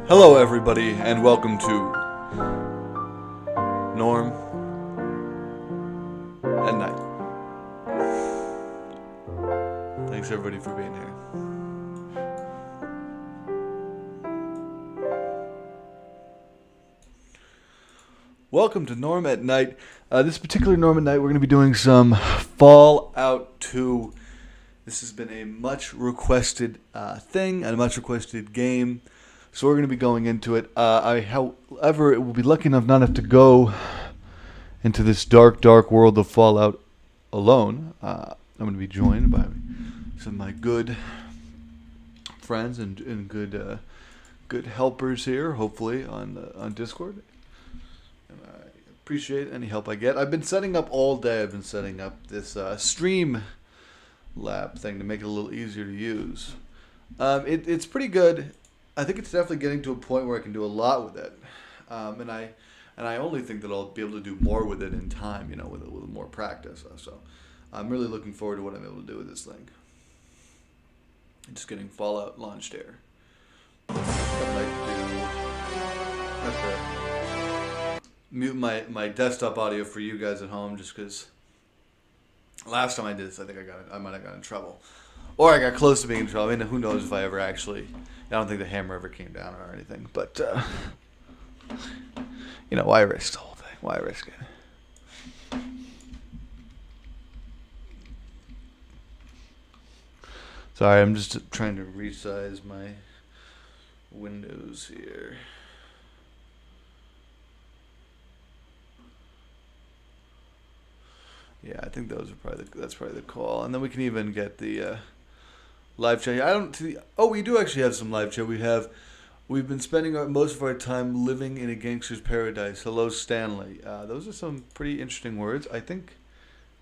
Hello, everybody, and welcome to Norm at Night. Thanks, everybody, for being here. Welcome to Norm at Night. This particular Norm at Night, we're going to be doing some Fallout 2. This has been a much requested thing and a much requested game. So we're going to be going into it. However, it will be lucky enough not have to go into this dark, dark world of Fallout alone. I'm going to be joined by some of my good friends and good helpers here, hopefully, on Discord. And I appreciate any help I get. I've been setting up all day. I've been setting up this stream lab thing to make it a little easier to use. It's pretty good. I think it's definitely getting to a point where I can do a lot with it, and I only think that I'll be able to do more with it in time, with more practice. So I'm really looking forward to what I'm able to do with this thing. Just getting Fallout launched here. I have to mute my desktop audio for you guys at home, just because last time I did this, I think I might have gotten in trouble, or I got close to being in trouble. I mean, who knows if I ever actually. I don't think the hammer ever came down or anything, but, why risk the whole thing? Why risk it? Sorry, I'm just trying to resize my windows here. Yeah, I think that's probably the call. And then we can even get the live chat. We do actually have some live chat. We've been spending most of our time living in a gangster's paradise. Hello, Stanley. Those are some pretty interesting words. I think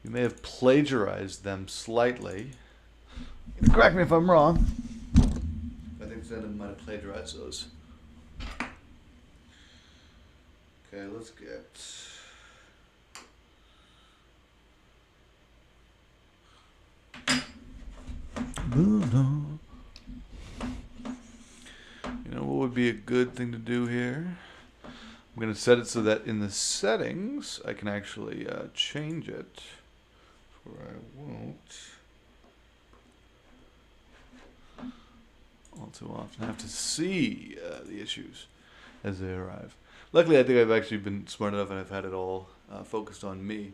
you may have plagiarized them slightly. Correct me if I'm wrong. I think Stanley might have plagiarized those. Okay, let's get. What would be a good thing to do here? I'm going to set it so that in the settings, I can actually change it. Or I won't all too often have to see the issues as they arrive. Luckily, I think I've actually been smart enough and I've had it all focused on me.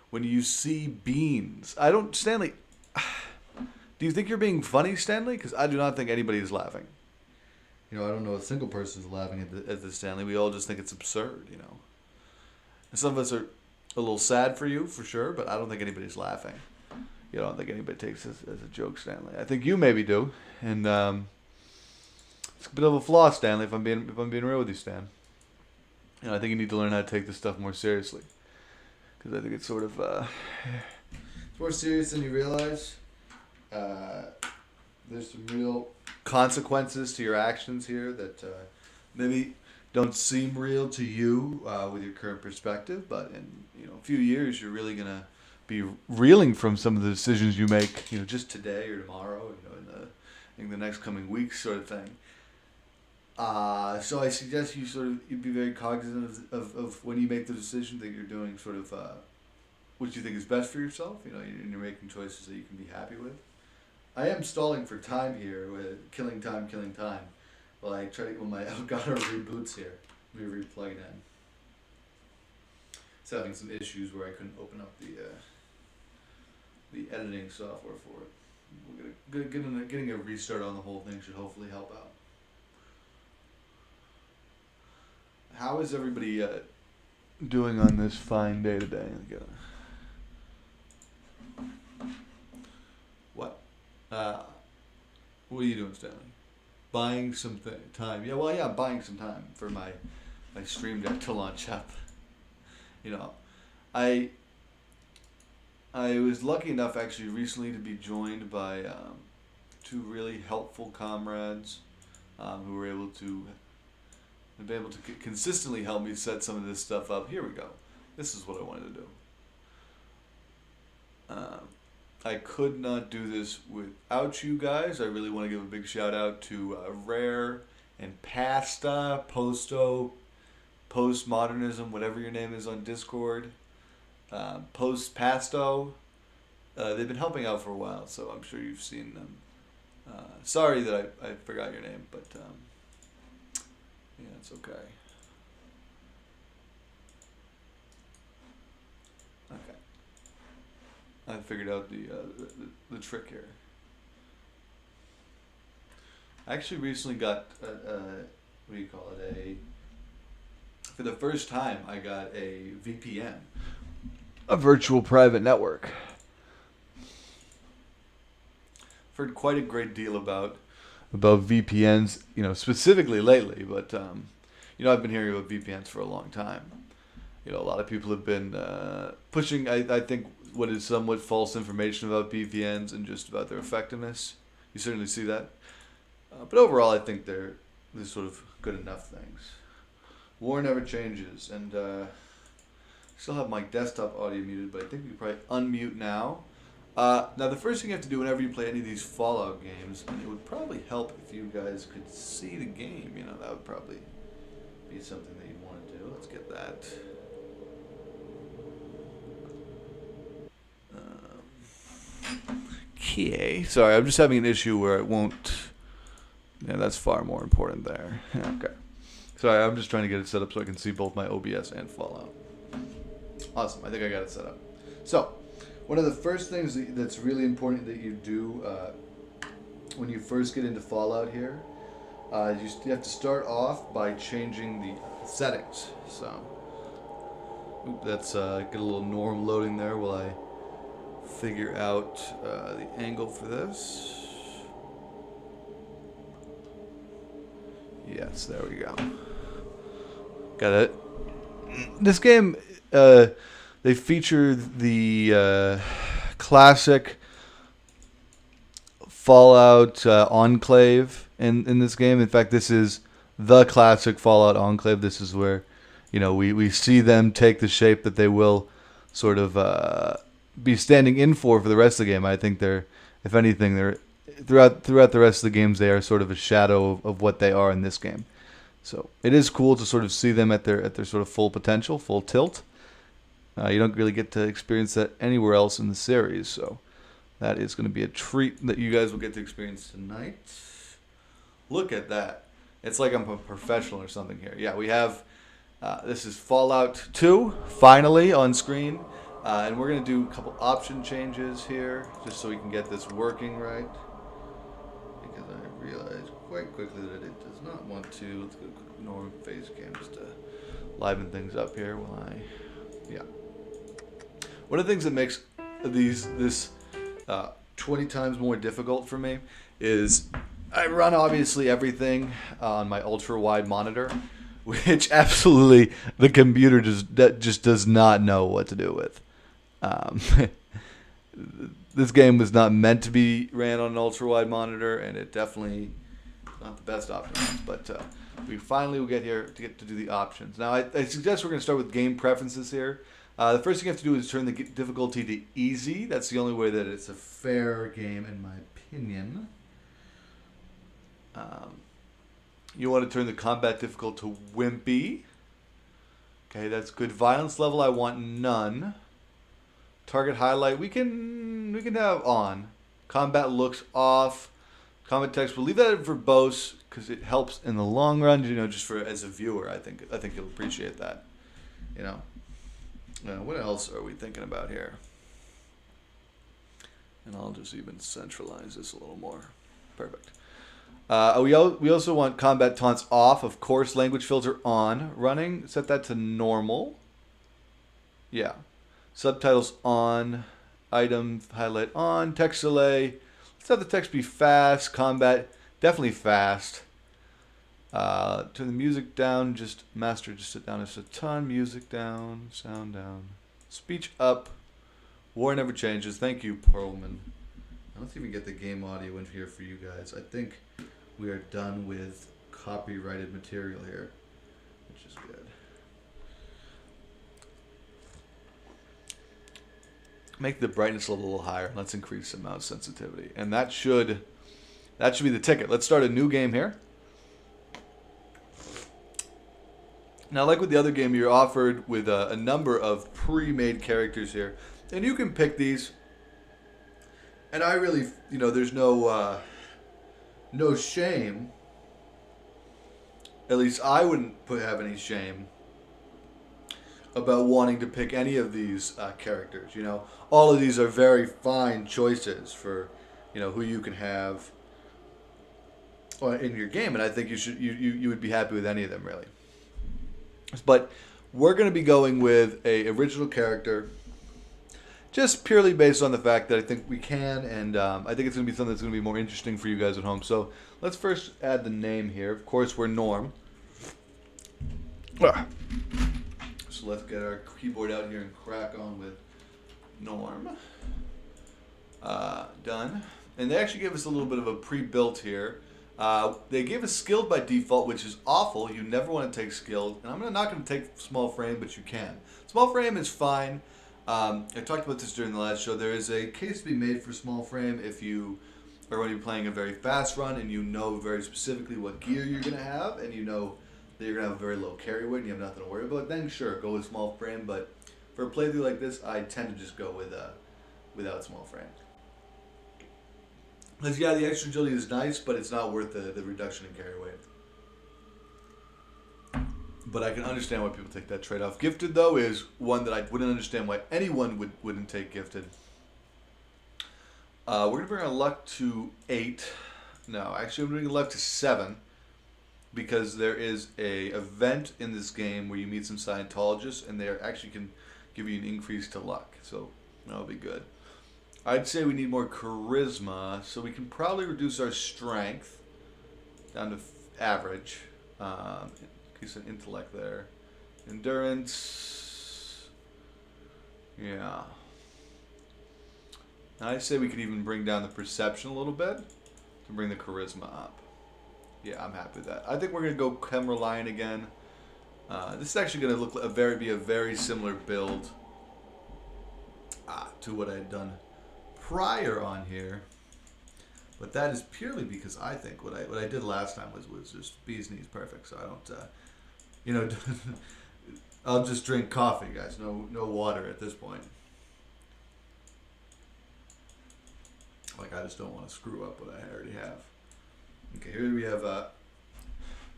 When you see beans, Stanley, do you think you're being funny, Stanley? Because I do not think anybody is laughing. I don't know a single person is laughing at this, Stanley. We all just think it's absurd, And some of us are a little sad for you, for sure, but I don't think anybody's laughing. I don't think anybody takes this as a joke, Stanley. I think you maybe do, and it's a bit of a flaw, Stanley. If I'm being real with you, Stan. I think you need to learn how to take this stuff more seriously, because I think it's sort of it's more serious than you realize. There's some real consequences to your actions here that maybe don't seem real to you with your current perspective, but in a few years you're really gonna be reeling from some of the decisions you make, just today or tomorrow, in the next coming weeks, sort of thing. So I suggest you be very cognizant of when you make the decision that you're doing sort of what you think is best for yourself, and you're making choices that you can be happy with. I am stalling for time here with killing time. While I try to get my Elgato reboots here. Let me re-plug it in. It's having some issues where I couldn't open up the editing software for it. Getting a restart on the whole thing should hopefully help out. How is everybody doing on this fine day today? What? What are you doing, Stanley? Buying some time. Yeah, I'm buying some time for my stream deck to launch up. I was lucky enough actually recently to be joined by two really helpful comrades who were able to consistently help me set some of this stuff up. Here we go. This is what I wanted to do. I could not do this without you guys. I really want to give a big shout out to Rare and Pasta, Postmodernism, whatever your name is on Discord, Pasto. They've been helping out for a while, so I'm sure you've seen them. Sorry that I forgot your name, but yeah, it's okay. Okay. I figured out the trick here. I actually recently got what do you call it? For the first time, I got a VPN, a virtual private network. I've heard quite a great deal about VPNs, specifically lately. But I've been hearing about VPNs for a long time. A lot of people have been pushing, I think, what is somewhat false information about VPNs and just about their effectiveness. You certainly see that. But overall, I think they're sort of good enough things. War never changes, and I still have my desktop audio muted, but I think we can probably unmute now. Now, the first thing you have to do whenever you play any of these Fallout games, and it would probably help if you guys could see the game. That would probably be something that you'd want to do. Let's get that. Okay. Sorry, I'm just having an issue where it won't. Yeah, that's far more important there. Okay. Sorry, I'm just trying to get it set up so I can see both my OBS and Fallout. Awesome. I think I got it set up. So, one of the first things that's really important that you do when you first get into Fallout here, you have to start off by changing the settings. So, that's get a little norm loading there while I figure out the angle for this. Yes, there we go. Got it. This game, they feature the classic Fallout Enclave in this game. In fact, this is the classic Fallout Enclave. This is where, we see them take the shape that they will sort of be standing in for the rest of the game. I think if anything, they're throughout the rest of the games, they are sort of a shadow of what they are in this game. So it is cool to sort of see them at their sort of full potential, full tilt. You don't really get to experience that anywhere else in the series, so that is going to be a treat that you guys will get to experience tonight. Look at that. It's like I'm a professional or something here. Yeah, we have, this is Fallout 2, finally on screen. And we're going to do a couple option changes here, just so we can get this working right. Because I realized quite quickly that it does not want to. Let's go quick norm phase cam just to liven things up here while yeah. One of the things that makes this 20 times more difficult for me is I run obviously everything on my ultra wide monitor, which absolutely the computer just does not know what to do with. This game was not meant to be ran on an ultra-wide monitor, and it definitely not the best option. But we finally will get here to do the options. Now, I suggest we're going to start with game preferences here. The first thing you have to do is turn the difficulty to easy. That's the only way that it's a fair game, in my opinion. You want to turn the combat difficult to wimpy. Okay, that's good. Violence level, I want none. Target highlight, we can have on. Combat looks off. Combat text, we'll leave that in verbose because it helps in the long run. Just for as a viewer, I think you'll appreciate that. What else are we thinking about here? And I'll just even centralize this a little more. Perfect. We also want combat taunts off, of course. Language filter on. Running, set that to normal. Yeah. Subtitles on. Item highlight on. Text delay. Let's have the text be fast. Combat, definitely fast. Turn the music down. Master, sit down just a ton. Music down. Sound down. Speech up. War never changes. Thank you, Perlman. Let's even get the game audio in here for you guys. I think we are done with copyrighted material here, which is good. Make the brightness level a little higher. Let's increase the mouse sensitivity. And that should be the ticket. Let's start a new game here. Now, like with the other game, you're offered with a number of pre-made characters here, and you can pick these. And I really, there's no shame. At least I wouldn't have any shame about wanting to pick any of these characters. All of these are very fine choices for, who you can have in your game, and I think you would be happy with any of them, really. But we're going to be going with a original character, just purely based on the fact that I think we can, and I think it's going to be something that's going to be more interesting for you guys at home. So let's first add the name here. Of course, we're Norm. So let's get our keyboard out here and crack on with Norm. Done. And they actually gave us a little bit of a pre-built here. They gave us skilled by default, which is awful. You never want to take skilled. And I'm not going to take small frame, but you can. Small frame is fine. I talked about this during the last show. There is a case to be made for small frame if you are going to be playing a very fast run and you know very specifically what gear you're going to have, and you know that you're going to have a very low carry weight and you have nothing to worry about. Then sure, go with small frame. But for a playthrough like this, I tend to just go with without small frame. Because, yeah, the extra agility is nice, but it's not worth the reduction in carry weight. But I can understand why people take that trade-off. Gifted, though, is one that I wouldn't understand why anyone wouldn't take gifted. We're going to bring our luck to 8. No, actually, we're bringing luck to 7. Because there is a event in this game where you meet some Scientologists, and they actually can give you an increase to luck. So that'll be good. I'd say we need more charisma, so we can probably reduce our strength down to average. Increase an intellect there. Endurance. Yeah. I'd say we could even bring down the perception a little bit to bring the charisma up. Yeah, I'm happy with that. I think we're going to go Chem Reliant again. This is actually going to be a very similar build to what I had done prior on here, but that is purely because I think what I did last time was just bee's knees perfect. So I don't, I'll just drink coffee, guys. No water at this point. Like, I just don't want to screw up what I already have. Okay, here we have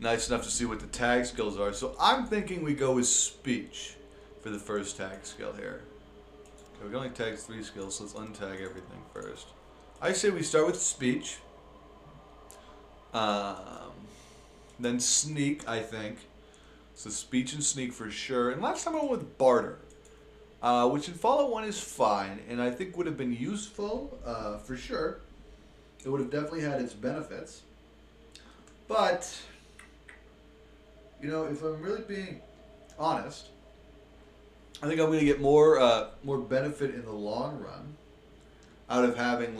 nice enough to see what the tag skills are. So I'm thinking we go with speech for the first tag skill here. We can only tag 3 skills, so let's untag everything first. I say we start with speech. Then sneak, I think. So speech and sneak for sure. And last time I went with barter, which in Fallout 1 is fine, and I think would have been useful for sure. It would have definitely had its benefits. But, if I'm really being honest, I think I'm going to get more benefit in the long run out of having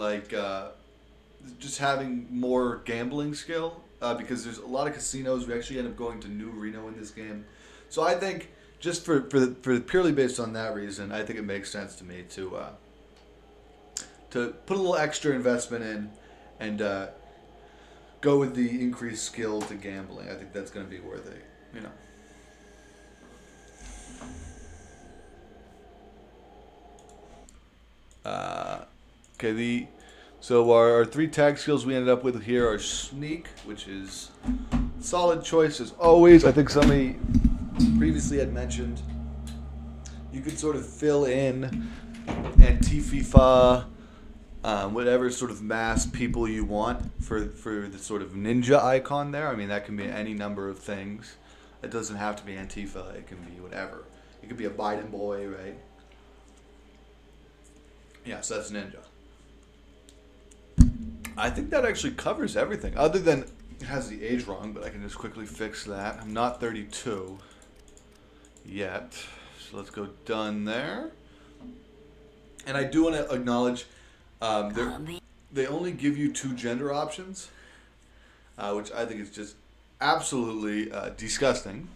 just having more gambling skill, because there's a lot of casinos. We actually end up going to New Reno in this game, so I think just for purely based on that reason, I think it makes sense to me to put a little extra investment in and go with the increased skill to gambling. I think that's going to be worth it. Okay, so our 3 tag skills we ended up with here are sneak, which is solid choice as always. I think somebody previously had mentioned you could sort of fill in Antifa, whatever sort of mass people you want for the sort of ninja icon there. I mean, that can be any number of things. It doesn't have to be Antifa. It can be whatever. It could be a Biden boy, right? Yeah, so that's ninja. I think that actually covers everything, other than it has the age wrong, but I can just quickly fix that. I'm not 32 yet, so let's go done there. And I do want to acknowledge they only give you 2 gender options, which I think is just absolutely disgusting.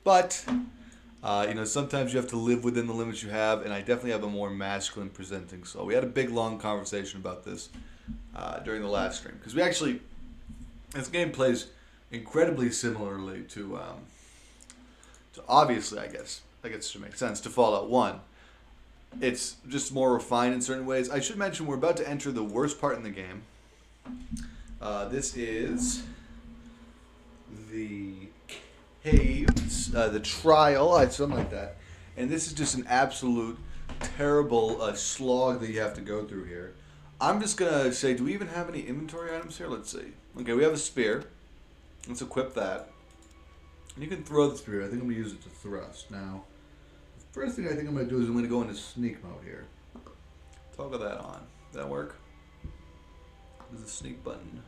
But sometimes you have to live within the limits you have, and I definitely have a more masculine presenting soul. We had a big, long conversation about this during the last stream, because this game plays incredibly similarly to So obviously, I guess it should make sense to Fallout 1. It's just more refined in certain ways. I should mention we're about to enter the worst part in the game. This is the caves, the trial, something like that. And this is just an absolute terrible slog that you have to go through here. I'm just going to say, do we even have any inventory items here? Let's see. Okay, we have a spear. Let's equip that. And you can throw the spear. I think I'm going to use it to thrust. Now, the first thing I think I'm going to do is I'm going to go into sneak mode here. Toggle that on. Does that work? There's a sneak button.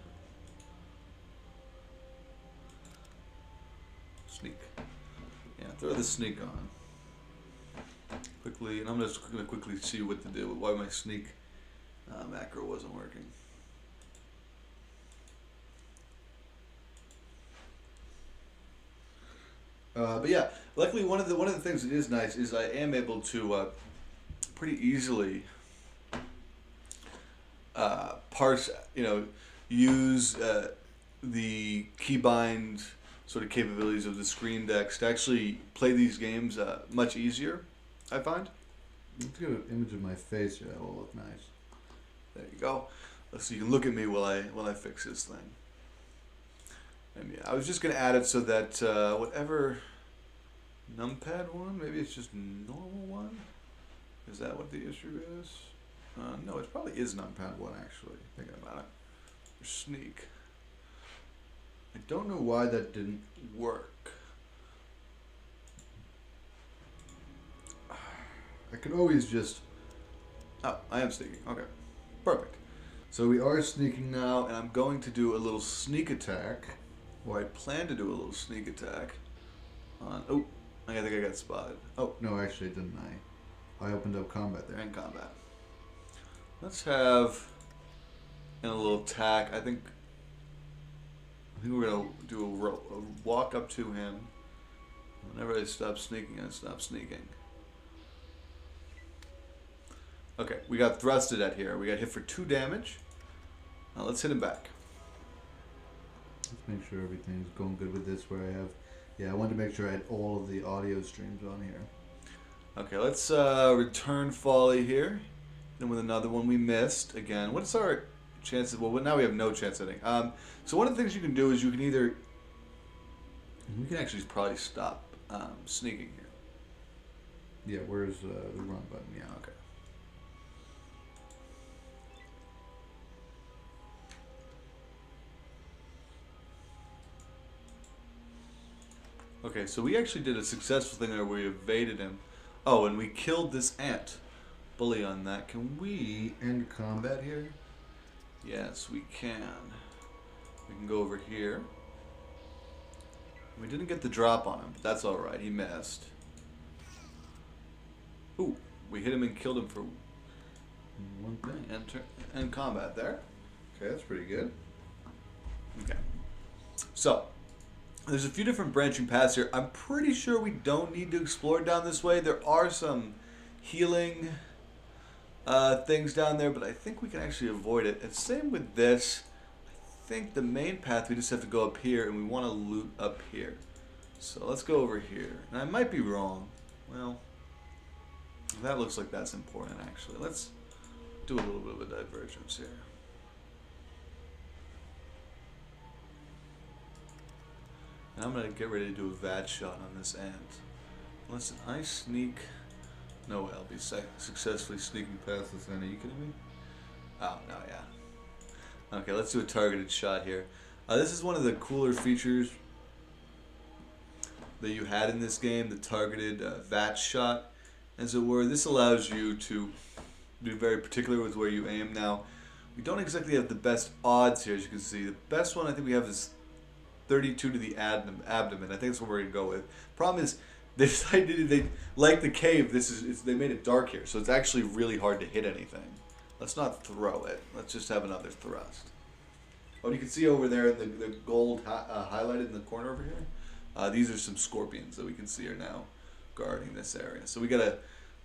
Sneak. Yeah, throw the sneak on. Quickly, and I'm just going to quickly see what to do, why my sneak macro wasn't working. But yeah, luckily one of the things that is nice is I am able to pretty easily parse, use the keybind sort of capabilities of the screen decks to actually play these games much easier, I find. Let's get an image of my face here. That will look nice. There you go. So you can look at me while I fix this thing. And yeah, I was just going to add it so that whatever numpad 1, maybe it's just normal 1? Is that what the issue is? No, it probably is numpad 1 actually, thinking about it. Or sneak. I don't know why that didn't work. I could always just... Oh, I am sneaking. Okay. Perfect. So we are sneaking now, and I'm going to do a little sneak attack. Or I plan to do a little sneak attack on... Oh, I think I got spotted. Oh, no, actually, didn't I? I opened up combat there. And combat. Let's have a little attack. I think we're going to do a walk up to him. Whenever I stop sneaking, I stop sneaking. Okay, we got thrusted at here. We got hit for 2 damage. Now let's hit him back. Let's make sure everything's going good with this where I have... Yeah, I wanted to make sure I had all of the audio streams on here. Okay, let's return Folly here. Then with another one we missed. Again, what's our chances? Well, now we have no chance hitting. So one of the things you can do is you can either... We can actually probably stop sneaking here. Yeah, where's the run button? Yeah, okay. Okay, so we actually did a successful thing there where we evaded him. Oh, and we killed this ant. Bully on that. Can we end combat here? Yes, we can. We can go over here. We didn't get the drop on him, but that's alright. He missed. Ooh, we hit him and killed him for one thing. End combat there. Okay, that's pretty good. Okay. So, there's a few different branching paths here. I'm pretty sure we don't need to explore down this way. There are some healing things down there, but I think we can actually avoid it. And same with this. I think the main path, we just have to go up here, and we want to loot up here. So let's go over here. And I might be wrong. Well, that looks like that's important, actually. Let's do a little bit of a divergence here. And I'm going to get ready to do a VAT shot on this ant. Listen, I sneak... No way I'll be successfully sneaking past this ant. Are you kidding me? Oh, no, yeah. Okay, let's do a targeted shot here. This is one of the cooler features that you had in this game, the targeted VAT shot, as it were. This allows you to be very particular with where you aim. Now, we don't exactly have the best odds here, as you can see. The best one I think we have is 32 to the abdomen. I think that's what we're going to go with. Problem is, they decided they like the cave. They made it dark here, so it's actually really hard to hit anything. Let's not throw it. Let's just have another thrust. Oh, you can see over there the gold highlighted in the corner over here. These are some scorpions that we can see are now guarding this area. So we gotta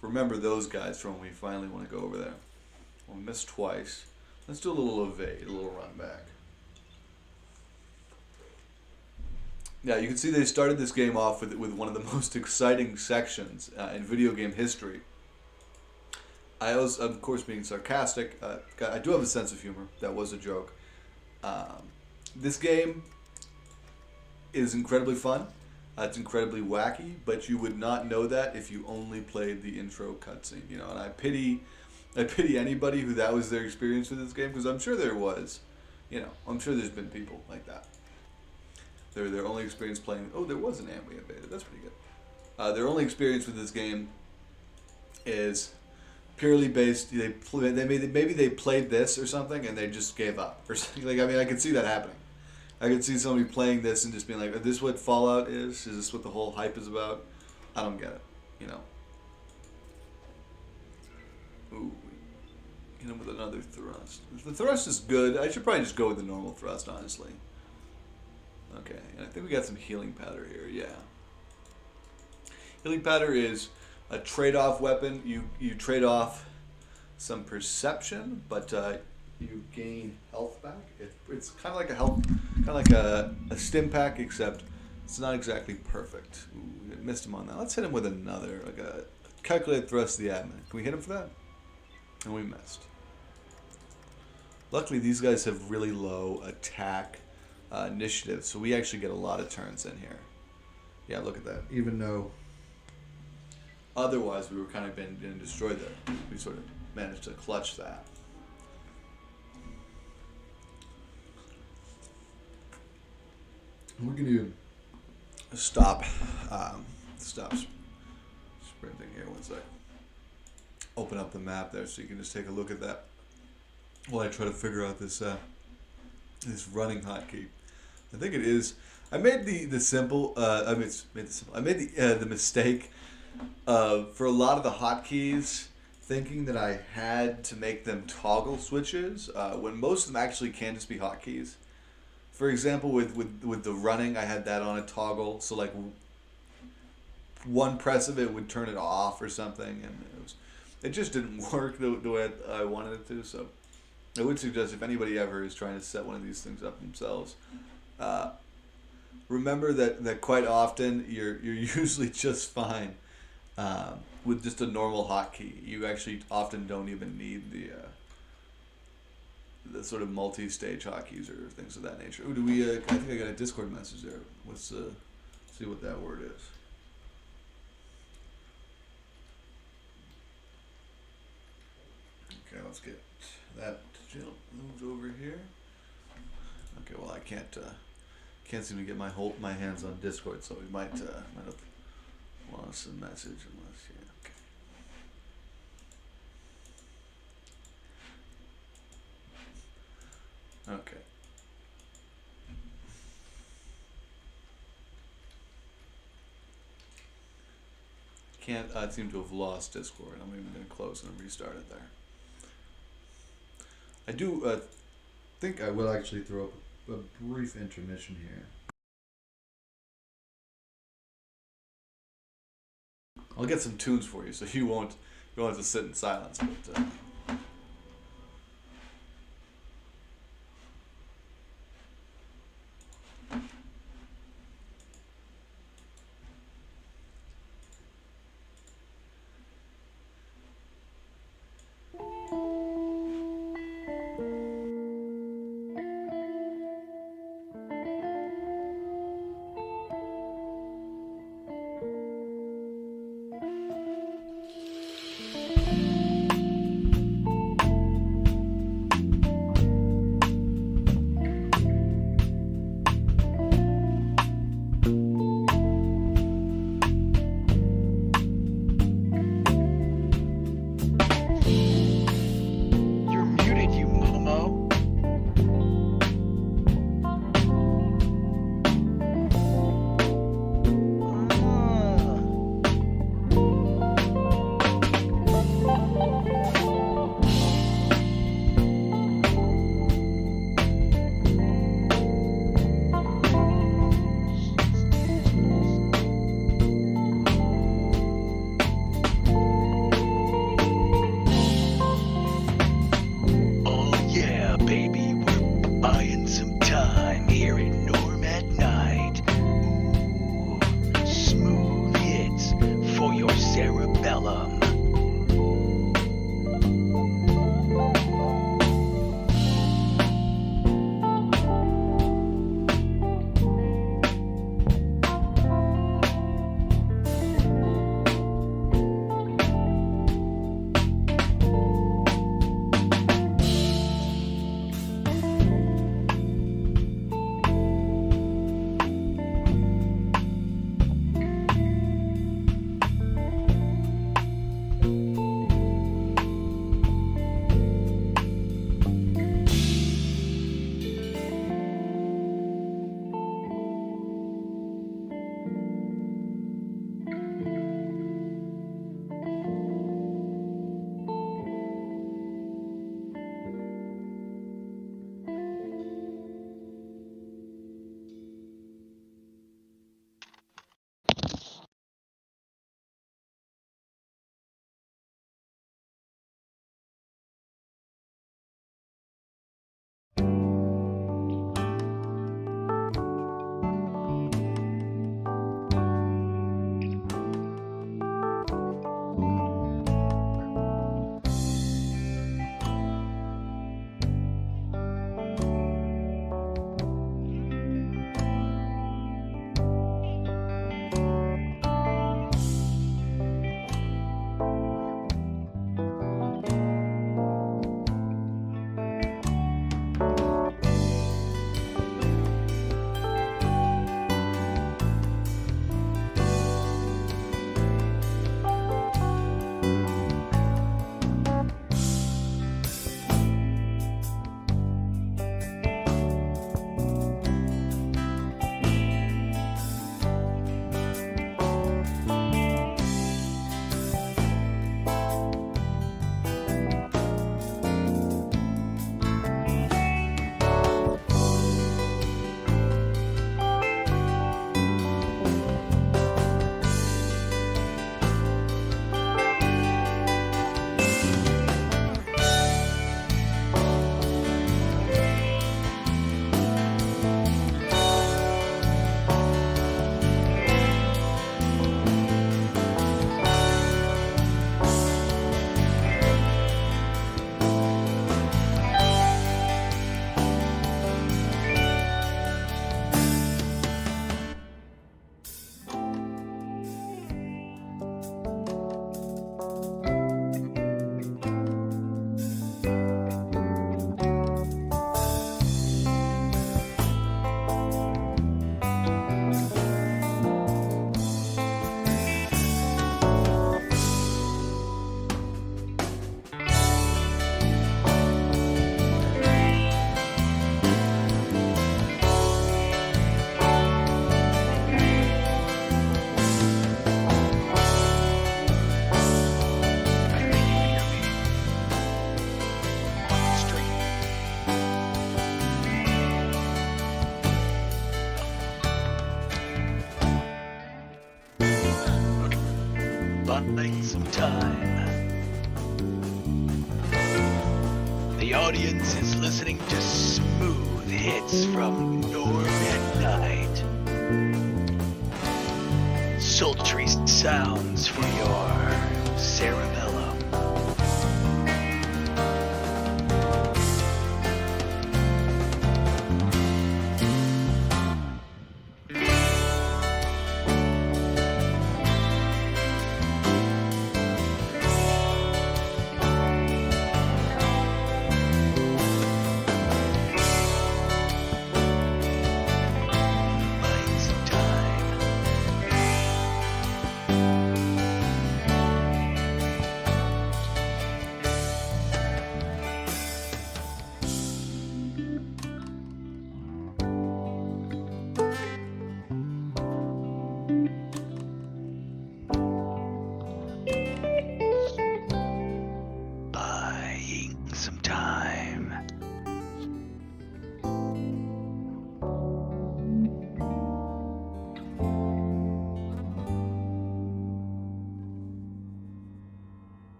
remember those guys from when we finally want to go over there. Well, we missed twice. Let's do a little evade, a little run back. Yeah, you can see they started this game off with one of the most exciting sections in video game history. I was, of course, being sarcastic. I do have a sense of humor. That was a joke. This game is incredibly fun. It's incredibly wacky, but you would not know that if you only played the intro cutscene. You know, and I pity anybody who that was their experience with this game, because I'm sure there was. You know, I'm sure there's been people like that. Their only experience playing. Oh, there was an ant we invaded. That's pretty good. Their only experience with this game is purely based. Maybe they played this or something and they just gave up or something. Like, I mean, I could see that happening. I could see somebody playing this and just being like, "Is this what Fallout is? Is this what the whole hype is about?" I don't get it. You know. Ooh, hit him with another thrust. The thrust is good. I should probably just go with the normal thrust, honestly. Okay, and I think we got some healing powder here. Yeah. Healing powder is a trade-off weapon. You trade off some perception, but you gain health back. It's kind of like a stim pack, except it's not exactly perfect. Ooh, we missed him on that. Let's hit him with another, like a calculated thrust of the admin. Can we hit him for that? And we missed. Luckily, these guys have really low attack initiative, so we actually get a lot of turns in here. Yeah, look at that. Even though otherwise we were kind of going to destroy them, we sort of managed to clutch that. We're going to stop sprinting here once I open up the map there, so you can just take a look at that while I try to figure out this this running hotkey. I think it is. I made the simple. I made the simple. I made the mistake of, for a lot of the hotkeys, thinking that I had to make them toggle switches when most of them actually can just be hotkeys. For example, with the running, I had that on a toggle, so like one press of it would turn it off or something, and it just didn't work the way I wanted it to. So I would suggest, if anybody ever is trying to set one of these things up themselves, remember that quite often you're usually just fine with just a normal hotkey. You actually often don't even need the sort of multi-stage hotkeys or things of that nature. Ooh, do we? I think I got a Discord message there. Let's see what that word is. Okay, let's get that moved over here. Okay, well I can't seem to get my hands on Discord, so we might have lost a message unless okay. Can't seem to have lost Discord. I'm even going to close and restart it there. I do think I will actually throw up a brief intermission here. I'll get some tunes for you, so you won't have to sit in silence. But audience is listening to smooth hits from Norm at Night. Sultry sounds for your cerebellum.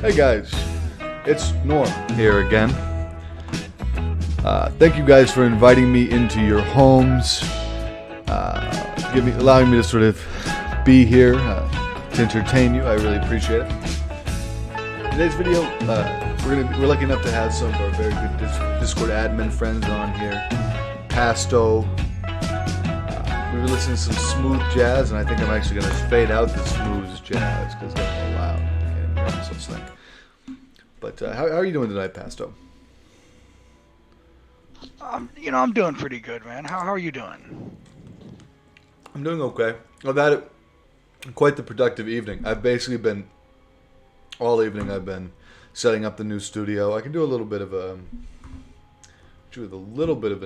Hey guys, it's Norm here again. Thank you guys for inviting me into your homes, allowing me to sort of be here to entertain you. I really appreciate it. Today's video, we're lucky enough to have some of our very good Discord admin friends on here. Pasto. We were listening to some smooth jazz, and I think I'm actually going to fade out the smooth jazz because it's getting loud. But how are you doing tonight, Pasto? I'm doing pretty good, man. How are you doing? I'm doing okay. I've had quite the productive evening. I've basically been all evening. I've been setting up the new studio. I can do a little bit of a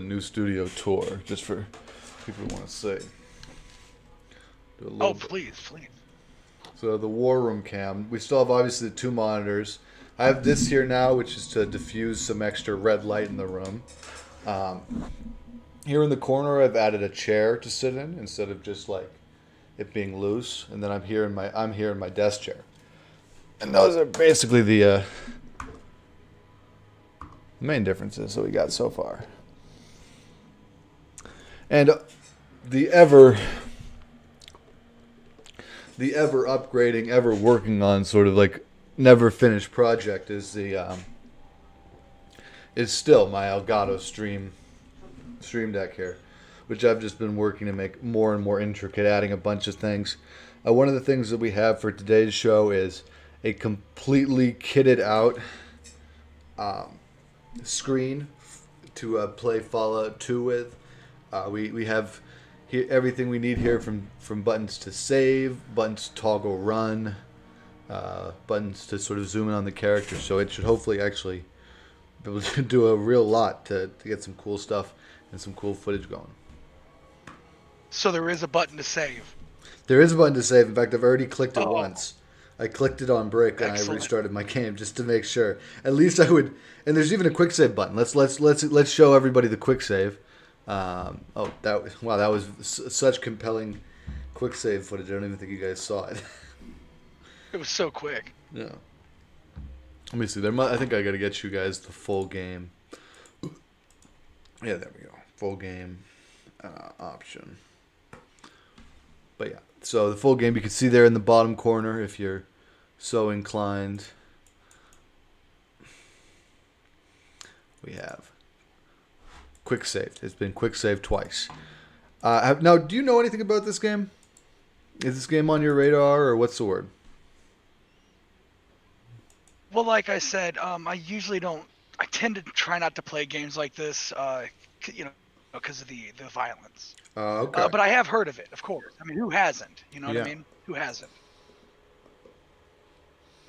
new studio tour, just for people who want to see. Please. So the War Room cam. We still have obviously the two monitors. I have this here now, which is to diffuse some extra red light in the room. Here in the corner, I've added a chair to sit in instead of just like it being loose. And then I'm here in my desk chair. And those are basically the main differences that we got so far. And the ever upgrading, ever working on sort of like never finished project is still my Elgato Stream Deck here, which I've just been working to make more and more intricate, adding a bunch of things. One of the things that we have for today's show is a completely kitted out screen to play Fallout 2 with. We have here everything we need here from buttons to save, buttons to toggle run, buttons to sort of zoom in on the character. So it should hopefully actually be able to do a real lot to get some cool stuff and some cool footage going. So there is a button to save. There is a button to save. In fact, I've already clicked it once. I clicked it on break and I restarted my game just to make sure. At least I would. And there's even a quick save button. Let's show everybody the quick save. That was such compelling quick save footage. I don't even think you guys saw it. It was so quick. Yeah. Let me see. I think I got to get you guys the full game. Yeah, there we go. Full game option. But yeah, so the full game you can see there in the bottom corner if you're so inclined. We have quick saved. It's been quick saved twice. Now, do you know anything about this game? Is this game on your radar, or what's the word? Well, like I said, I usually don't. I tend to try not to play games like this, because of the violence. Okay. But I have heard of it, of course. I mean, who hasn't? You know what I mean? Who hasn't?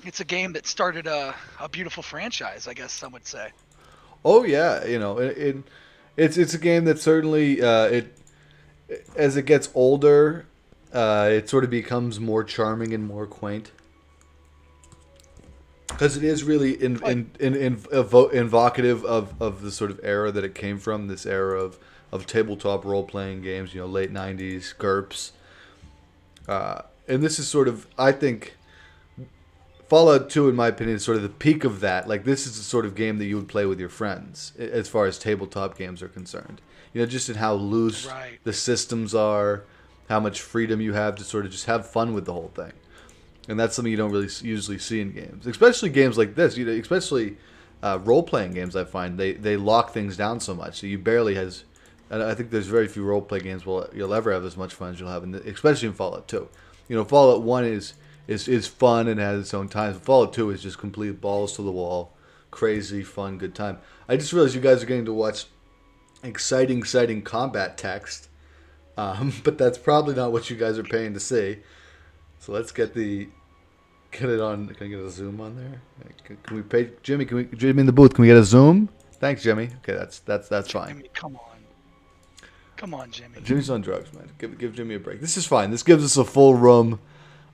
It's a game that started a beautiful franchise, I guess some would say. Oh yeah, it's a game that certainly as it gets older, it sort of becomes more charming and more quaint. Because it is really evocative of the sort of era that it came from, this era of tabletop role-playing games, late 90s, GURPS. and this is sort of, I think, Fallout 2, in my opinion, is sort of the peak of that. Like, this is the sort of game that you would play with your friends, as far as tabletop games are concerned. You know, just in how loose Right. the systems are, how much freedom you have to sort of just have fun with the whole thing. And that's something you don't really usually see in games, especially games like this. You know, especially role-playing games. I find they lock things down so much, so you barely has. And I think there's very few role-play games you'll ever have as much fun as you'll have, especially in Fallout 2. You know, Fallout 1 is fun and has its own times. But Fallout 2 is just complete balls to the wall, crazy, fun, good time. I just realized you guys are getting to watch exciting combat text, but that's probably not what you guys are paying to see. So let's get it on. Can I get a zoom on there? Can we pay Jimmy? Jimmy in the booth? Can we get a zoom? Thanks, Jimmy. Okay, that's fine. Jimmy, come on, Jimmy. Jimmy's on drugs, man. Give Jimmy a break. This is fine. This gives us a full room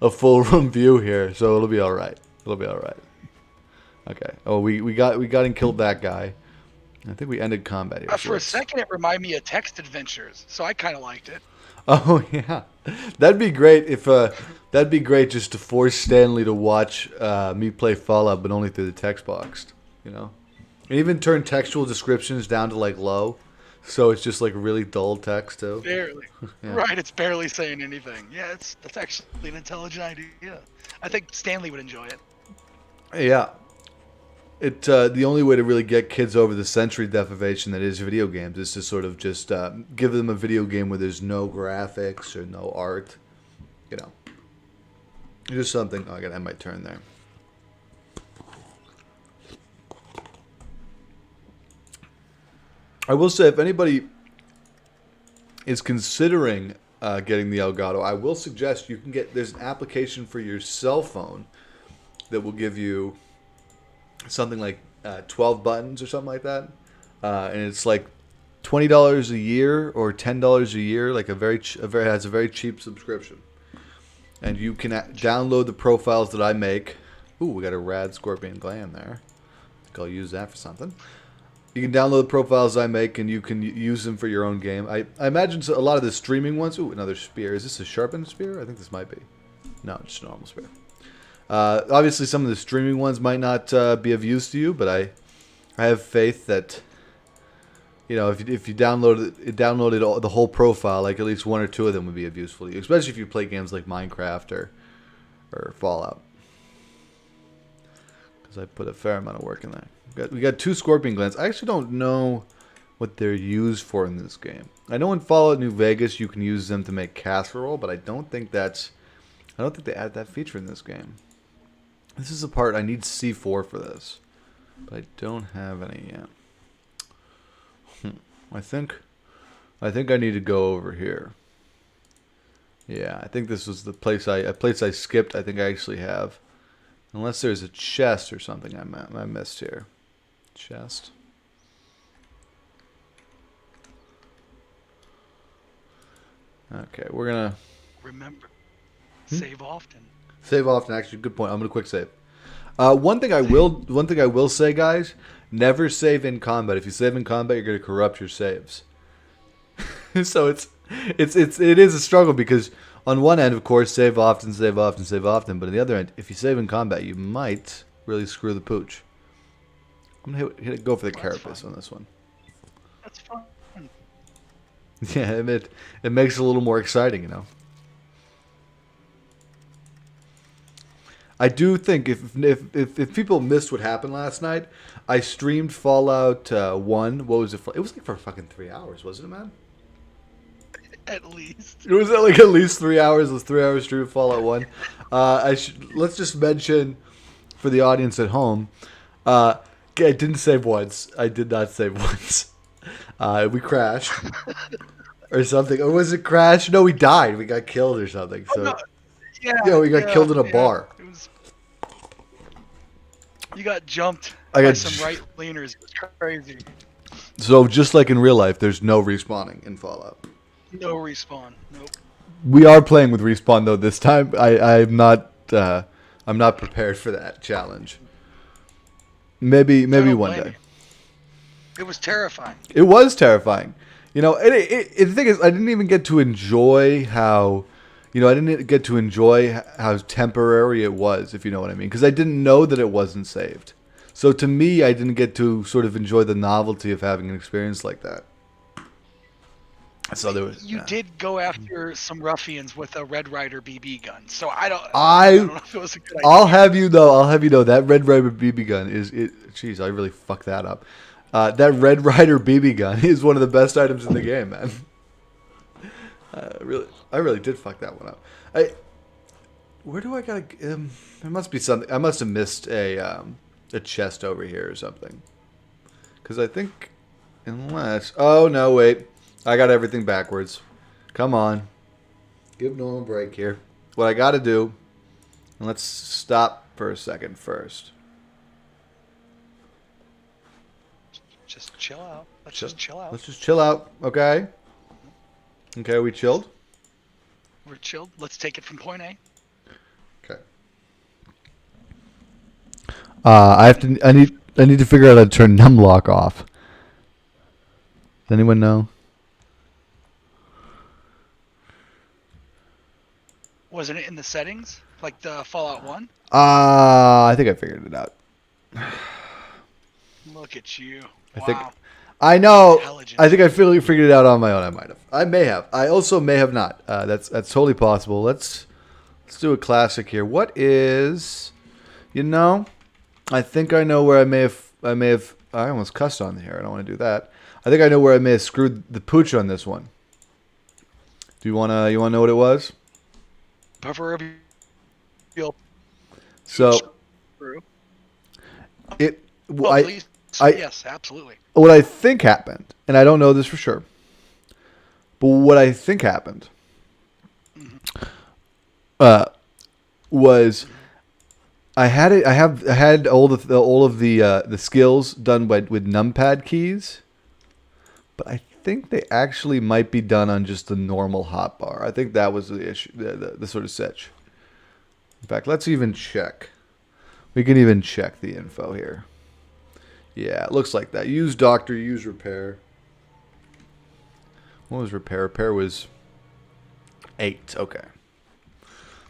view here, so it'll be all right. Okay. Oh, we got and killed that guy. I think we ended combat here. For a second, it reminded me of Text Adventures, so I kind of liked it. Oh yeah, that'd be great if that'd be great just to force Stanley to watch me play Fallout, but only through the text box. You know, and even turn textual descriptions down to like low, so it's just like really dull text too. Barely. Yeah. Right, it's barely saying anything. Yeah, that's actually an intelligent idea. I think Stanley would enjoy it. Yeah. The only way to really get kids over the sensory deprivation that is video games is to sort of just give them a video game where there's no graphics or no art. You know. Just something. Oh, I gotta end my turn there. I will say, if anybody is considering getting the Elgato, I will suggest you can get. There's an application for your cell phone that will give you something like 12 buttons or something like that, and it's like $20 a year or $10 a year. Like has a very cheap subscription, and you can download the profiles that I make. Ooh, we got a rad scorpion gland there. I think I'll use that for something. You can download the profiles I make, and you can use them for your own game. I imagine a lot of the streaming ones. Ooh, another spear. Is this a sharpened spear? I think this might be. No, just a normal spear. Obviously, some of the streaming ones might not be of use to you, but I have faith that, you know, if you downloaded the whole profile, like at least one or two of them would be of use to you, especially if you play games like Minecraft or Fallout. Because I put a fair amount of work in there. We got 2 scorpion glands. I actually don't know what they're used for in this game. I know in Fallout New Vegas you can use them to make casserole, but I don't think they added that feature in this game. This is the part I need C4 for this, but I don't have any yet. I think I need to go over here. Yeah, I think this was the place a place I skipped. I think I actually have, unless there's a chest or something I missed here. Chest. Okay, we're gonna remember. Save often. Save often. Actually, good point. I'm gonna quick save. One thing I will say, guys, never save in combat. If you save in combat, you're gonna corrupt your saves. So it is a struggle because on one end, of course, save often, but on the other end, if you save in combat, you might really screw the pooch. I'm gonna go for the carapace on this one. That's fun. Yeah, it makes it a little more exciting, you know. I do think if people missed what happened last night, I streamed Fallout 1. What was it for? It was like for fucking 3 hours, wasn't it, man? At least. It was like at least 3 hours. It was 3 hours stream of Fallout 1. Let's just mention for the audience at home. I didn't save once. I did not save once. We crashed or something. Or was it crash? No, we died. We got killed or something. So. Oh, no. We got killed in a bar. You got jumped by some right-leaners. It was crazy. So just like in real life, there's no respawning in Fallout. No respawn. Nope. We are playing with respawn though this time. I'm not prepared for that challenge. Maybe one day. It was terrifying. It was terrifying. You know, the thing is, I didn't even get to enjoy how I didn't get to enjoy how temporary it was, if you know what I mean, because I didn't know that it wasn't saved. So to me, I didn't get to sort of enjoy the novelty of having an experience like that. So there was. You did go after some ruffians with a Red Ryder BB gun, so I don't know if it was a good idea. I'll have you know that Red Ryder BB gun is it. Jeez, I really fucked that up. That Red Ryder BB gun is one of the best items in the game, man. I really did fuck that one up. Where do I gotta? There must be something. I must have missed a chest over here or something. Because I think, oh no, wait, I got everything backwards. Come on, give Norm a break here. What I gotta do, and let's stop for a second first. Just chill out. Let's just chill out. Let's just chill out, okay? Okay, we chilled? We're chilled. Let's take it from point A. Okay. I need to figure out how to turn numlock off. Does anyone know? Wasn't it in the settings? Like the Fallout 1? I think I figured it out. Look at you. I know. Intelligent. I think I figured it out on my own. I might have. I may have. I also may have not. That's totally possible. Let's do a classic here. What is, I think I know where I may have. I almost cussed on here. I don't want to do that. I think I know where I may have screwed the pooch on this one. Do you wanna know what it was? Proverbial. So please. Yes, absolutely. What I think happened, and I don't know this for sure, but what I think happened was I had all of the skills done with numpad keys, but I think they actually might be done on just the normal hotbar. I think that was the issue, the sort of sitch. In fact, let's even check. We can even check the info here. Yeah, it looks like that. Use doctor, use repair. What was repair? Repair was 8. Okay.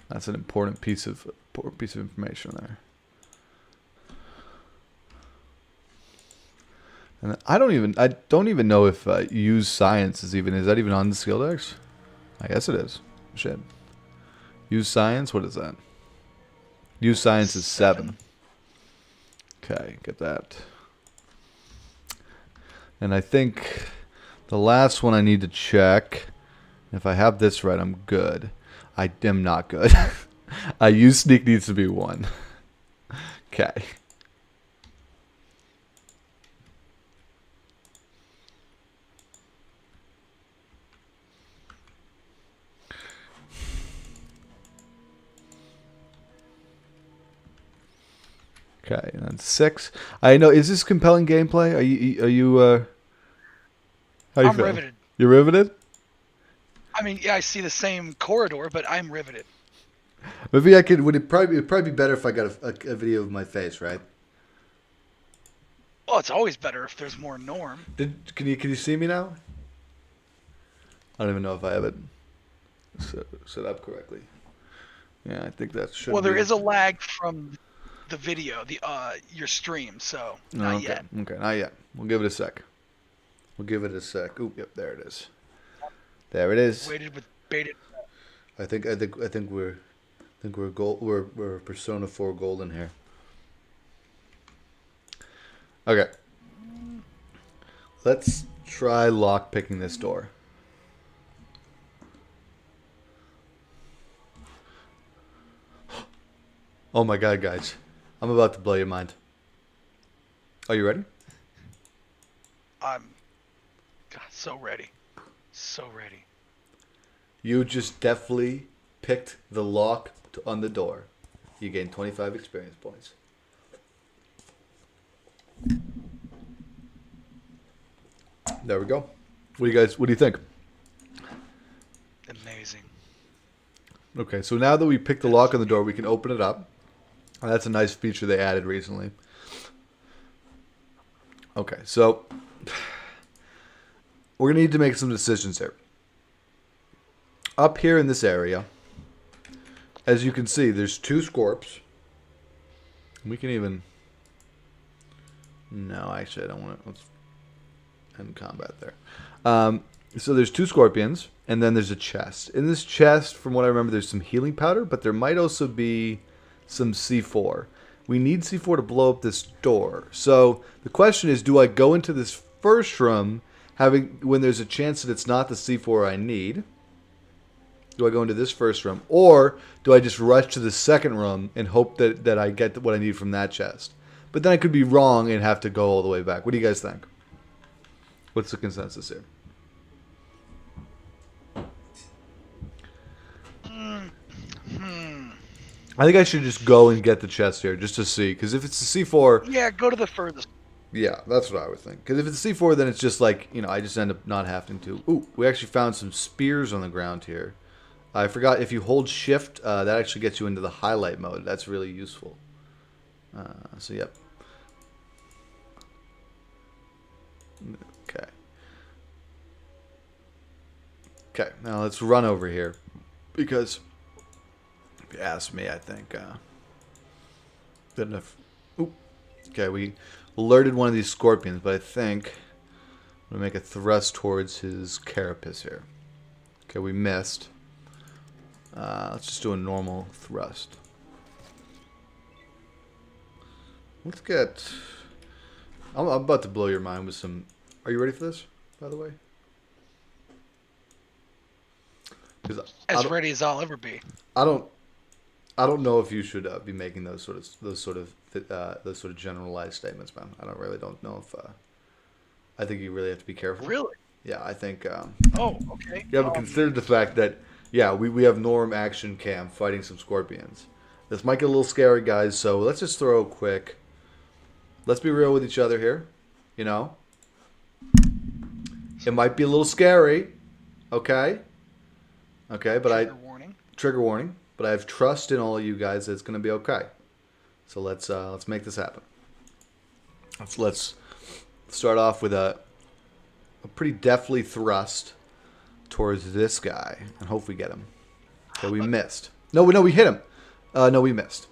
That's an important piece of information there. And I don't even know if use science is that even on the skill decks? I guess it is. Shit. Use science, what is that? Use science is 7. Okay, get that. And I think the last one I need to check, if I have this right, I'm good. I am not good. I use sneak needs to be 1. Okay. Okay, and then 6. I know. Is this compelling gameplay? Are you? How you I'm feeling? riveted. You're riveted. I mean, yeah, I see the same corridor, but I'm riveted. Maybe I could. It'd probably be better if I got a video of my face, right? Well, it's always better if there's more Norm. Can you see me now? I don't even know if I have it set up correctly. Yeah, I think that should. Well, there is a lag from the video, your stream, so not yet. Okay, not yet. We'll give it a sec. Oop, yep, there it is. There it is. Waited with bated breath. I think we're gold. We're Persona 4 golden here. Okay. Let's try lock picking this door. Oh my god, guys. I'm about to blow your mind. Are you ready? I'm so ready. So ready. You just definitely picked the lock on the door. You gain 25 experience points. There we go. What do you think? Amazing. Okay, so now that we picked the lock on the door, we can open it up. And that's a nice feature they added recently. Okay, so we're going to need to make some decisions here. Up here in this area, as you can see, there's 2 Scorps. We can even... No, actually, I don't want to... Let's end combat there. So there's 2 Scorpions, and then there's a chest. In this chest, from what I remember, there's some healing powder, but there might also be some C4. We need C4 to blow up this door. So the question is, do I go into this first room when there's a chance that it's not the C4 I need? Do I go into this first room? Or do I just rush to the second room and hope that I get what I need from that chest? But then I could be wrong and have to go all the way back. What do you guys think? What's the consensus here? I think I should just go and get the chest here just to see. Because if it's the C4... Yeah, go to the furthest. Yeah, that's what I would think. Because if it's C4, then it's just like, I just end up not having to... Ooh, we actually found some spears on the ground here. I forgot, if you hold shift, that actually gets you into the highlight mode. That's really useful. So, yep. Okay. Okay, now let's run over here. Because, if you ask me, I think... good enough. Ooh. Okay, we alerted one of these scorpions, but I think I'm going to make a thrust towards his carapace here. Okay, we missed. Let's just do a normal thrust. Let's get... I'm about to blow your mind with some... Are you ready for this, by the way? As ready as I'll ever be. I don't know if you should be making those sort of generalized statements, man. I really don't know if... I think you really have to be careful. Really? Yeah, I think... oh, okay. You haven't considered the fact that, yeah, we have Norm action cam fighting some scorpions. This might get a little scary, guys, so let's just throw a quick... Let's be real with each other here, It might be a little scary, okay? Okay, but Trigger warning. But I have trust in all of you guys that it's going to be okay. So let's make this happen. Let's start off with a pretty deftly thrust towards this guy and hope we get him. Okay, we missed. No, we hit him. No, we missed.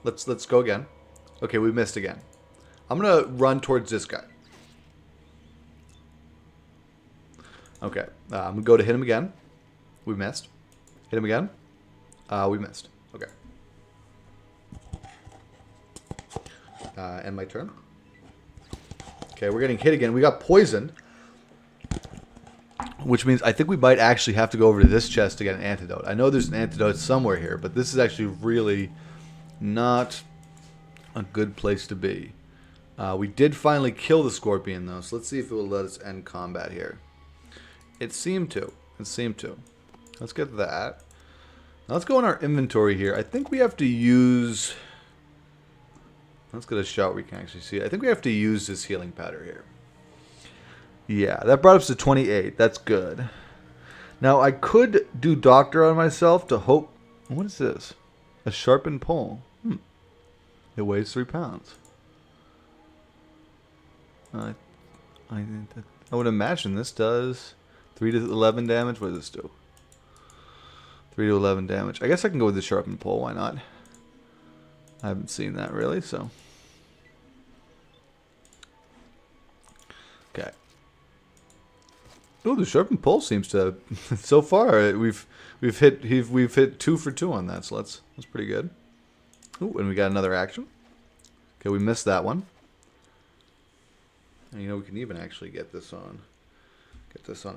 Let's go again. Okay, we missed again. I'm gonna run towards this guy. Okay, I'm gonna go to hit him again. We missed. Hit him again. We missed. Okay. End my turn. Okay, we're getting hit again. We got poisoned. Which means I think we might actually have to go over to this chest to get an antidote. I know there's an antidote somewhere here, but this is actually really not a good place to be. We did finally kill the scorpion, though, so let's see if it will let us end combat here. It seemed to. Let's get that. Now let's go in our inventory here. I think we have to use... Let's get a shot where we can actually see it. I think we have to use this healing powder here. Yeah, that brought us to 28. That's good. Now, I could do doctor on myself to hope... What is this? A sharpened pole. It weighs 3 pounds. I would imagine this does 3 to 11 damage. What does this do? 3 to 11 damage. I guess I can go with the sharpened pole. Why not? I haven't seen that really, so... Okay. Oh, the sharpened pole seems to... so far, we've hit 2 for 2 on that, so that's pretty good. Ooh, and we got another action. Okay, we missed that one. And we can even actually get this on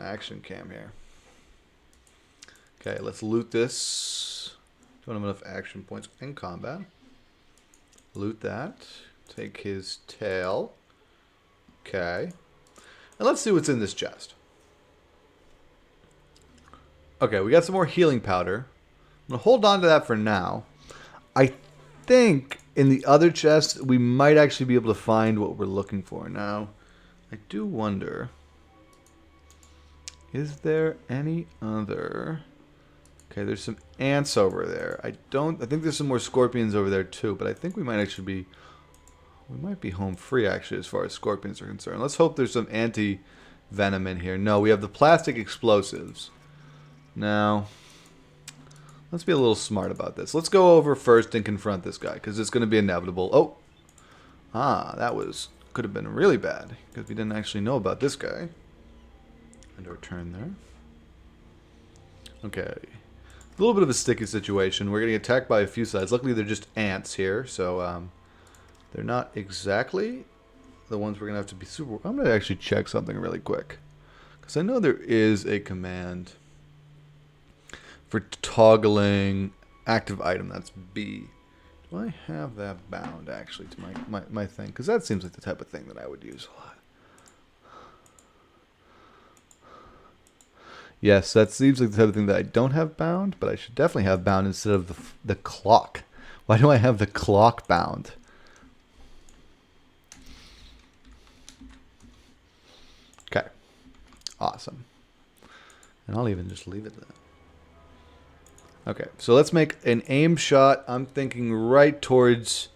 action cam here. Okay, let's loot this. Don't have enough action points in combat. Loot that. Take his tail. Okay. And let's see what's in this chest. Okay, we got some more healing powder. I'm going to hold on to that for now. I think in the other chest, we might actually be able to find what we're looking for. Now, I do wonder, is there any other... Okay, there's some ants over there. I think there's some more scorpions over there too, but I think we might actually be... We might be home free, actually, as far as scorpions are concerned. Let's hope there's some anti-venom in here. No, we have the plastic explosives. Now, Let's be a little smart about this. Let's go over first and confront this guy, because it's going to be inevitable. Oh! That could have been really bad, because we didn't actually know about this guy. And our turn there. Okay. A little bit of a sticky situation. We're getting attacked by a few sides. Luckily, they're just ants here, so they're not exactly the ones we're going to have to be super... I'm going to actually check something really quick, because I know there is a command for toggling active item. That's B. Do I have that bound, actually, to my thing? Because that seems like the type of thing that I would use a lot. Yes, that seems like the type of thing that I don't have bound, but I should definitely have bound instead of the clock. Why do I have the clock bound? Okay. Awesome. And I'll even just leave it there. Okay, so let's make an aim shot. I'm thinking right towards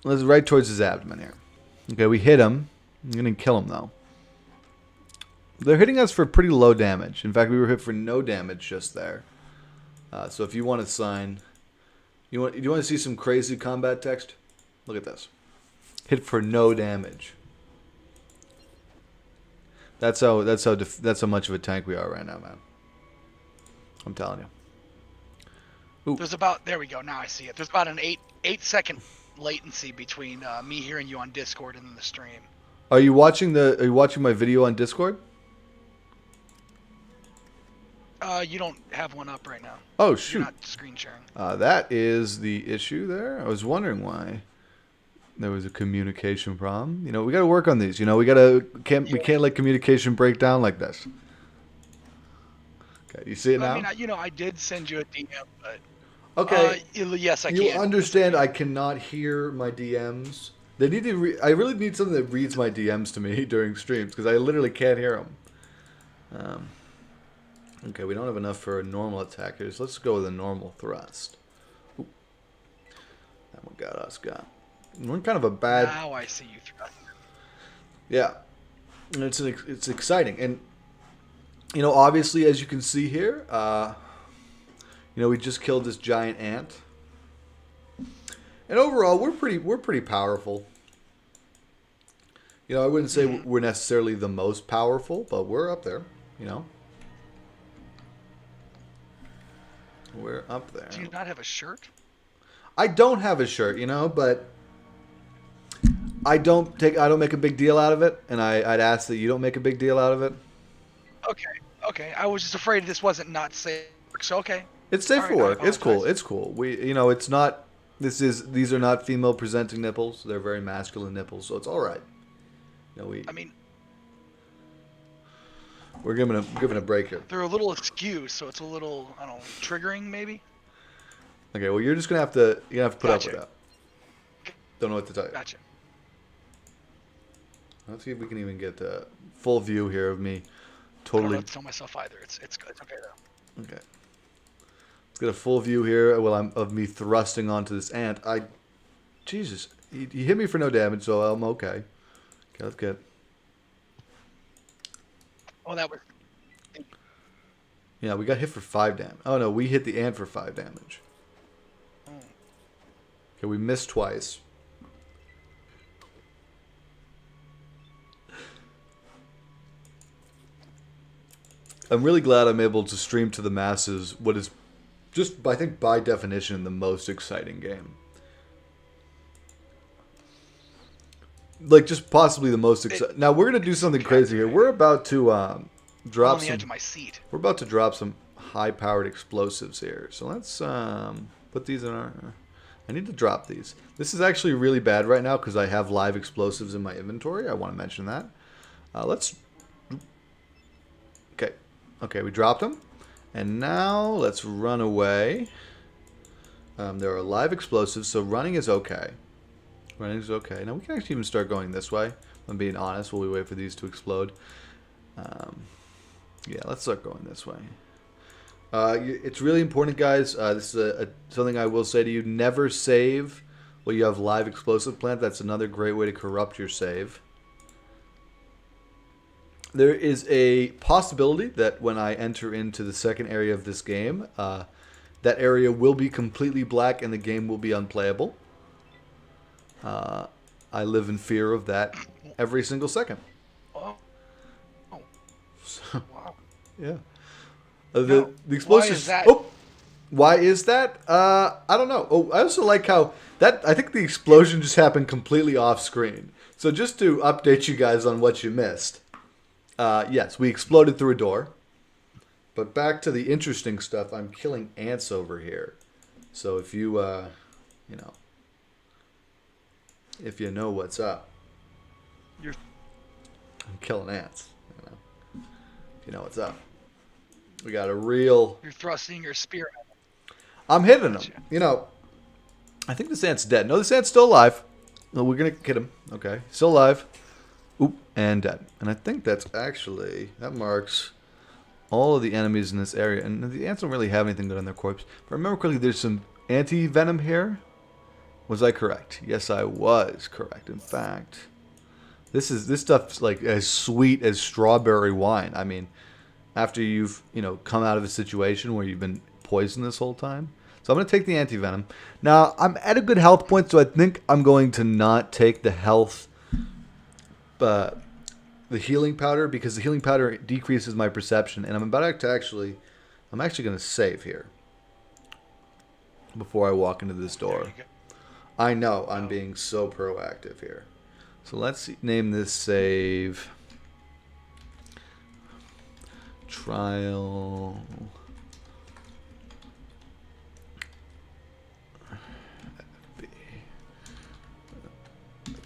his abdomen here. Okay, we hit him. I'm going to kill him, though. They're hitting us for pretty low damage. In fact, we were hit for no damage just there. So if you want to sign... Do you want to see some crazy combat text? Look at this. Hit for no damage. That's how much of a tank we are right now, man. I'm telling you. Ooh. There's about, there we go, now I see it. There's about an 8-second latency between me hearing you on Discord and then the stream. Are you watching my video on Discord? You don't have one up right now. Oh, shoot. You're not screen sharing. That is the issue there. I was wondering why there was a communication problem. You know, we got to work on these. You know, we can't let communication break down like this. Okay, you see it now? I mean, I did send you a DM, but... Okay. Yes, I can. You understand I cannot hear my DMs. They need to. I really need something that reads my DMs to me during streams, because I literally can't hear them. Okay, we don't have enough for normal attackers. Let's go with a normal thrust. Ooh. That one got us. We're in kind of a bad... Now I see you thrust. Yeah. And it's exciting. And, you know, obviously, as you can see here, you know, we just killed this giant ant. And overall, we're pretty powerful. You know, I wouldn't say we're necessarily the most powerful, but we're up there, you know. We're up there. Do you not have a shirt? I don't have a shirt, you know, but I don't make a big deal out of it, and I'd ask that you don't make a big deal out of it. Okay. I was just afraid this wasn't not safe. So okay. It's safe for work. It's cool. It's cool. You know, it's not. These are not female presenting nipples. They're very masculine nipples, so it's all right. You know, I mean, we're giving a break here. they're a little askew, so it's a little, I don't know, triggering maybe. Okay, well, you're just gonna have to put up with that. Don't know what to tell you. Gotcha. Let's see if we can even get a full view here of me. I don't Totally. know what to tell myself either. It's good. It's okay though. Okay. Let's get a full view here of me thrusting onto this ant. Jesus, he hit me for no damage, so I'm okay. Okay, let's get. Oh, that was. Yeah, we got hit for 5 damage. Oh no, we hit the ant for 5 damage. Okay, we missed twice. I'm really glad I'm able to stream to the masses what is just, I think, by definition, the most exciting game. Like, just possibly the most exciting. Now, we're going to do something crazy here. We're about to drop on the edge of my seat. We're about to drop some high-powered explosives here. So let's put these in our... I need to drop these. This is actually really bad right now because I have live explosives in my inventory. I want to mention that. Let's... Okay, we dropped them. And now let's run away. There are live explosives, so running is okay. Running is okay. Now we can actually even start going this way. I'm being honest while we wait for these to explode. Yeah, let's start going this way. It's really important, guys. This is something I will say to you. Never save while you have live explosive plant. That's another great way to corrupt your save. There is a possibility that when I enter into the second area of this game, that area will be completely black and the game will be unplayable. I live in fear of that every single second. Oh. Oh. So, Wow. yeah. No, The explosions. why is that? Oh, why is that? I don't know. Oh, I also like how that. I think the explosion just happened completely off screen. So just to update you guys on what you missed. Yes, we exploded through a door. But back to the interesting stuff. I'm killing ants over here. So if you, if you know what's up, You're I'm killing ants. If you know what's up, we got a real. you're thrusting your spear. I'm hitting Gotcha. him. I think this ant's dead. No, this ant's still alive. No, we're gonna hit him. Okay, still alive. Oop, and dead. And I think that marks all of the enemies in this area. And the ants don't really have anything good on their corpse. If I remember correctly, there's some anti-venom here. Was I correct? Yes, I was correct. In fact, this stuff's like as sweet as strawberry wine. I mean, after you've come out of a situation where you've been poisoned this whole time. So I'm going to take the anti-venom. Now, I'm at a good health point, so I think I'm going to not take the healing powder, because the healing powder decreases my perception, and I'm actually going to save here before I walk into this door. I know, I'm being so proactive here. So let's name this save Trial.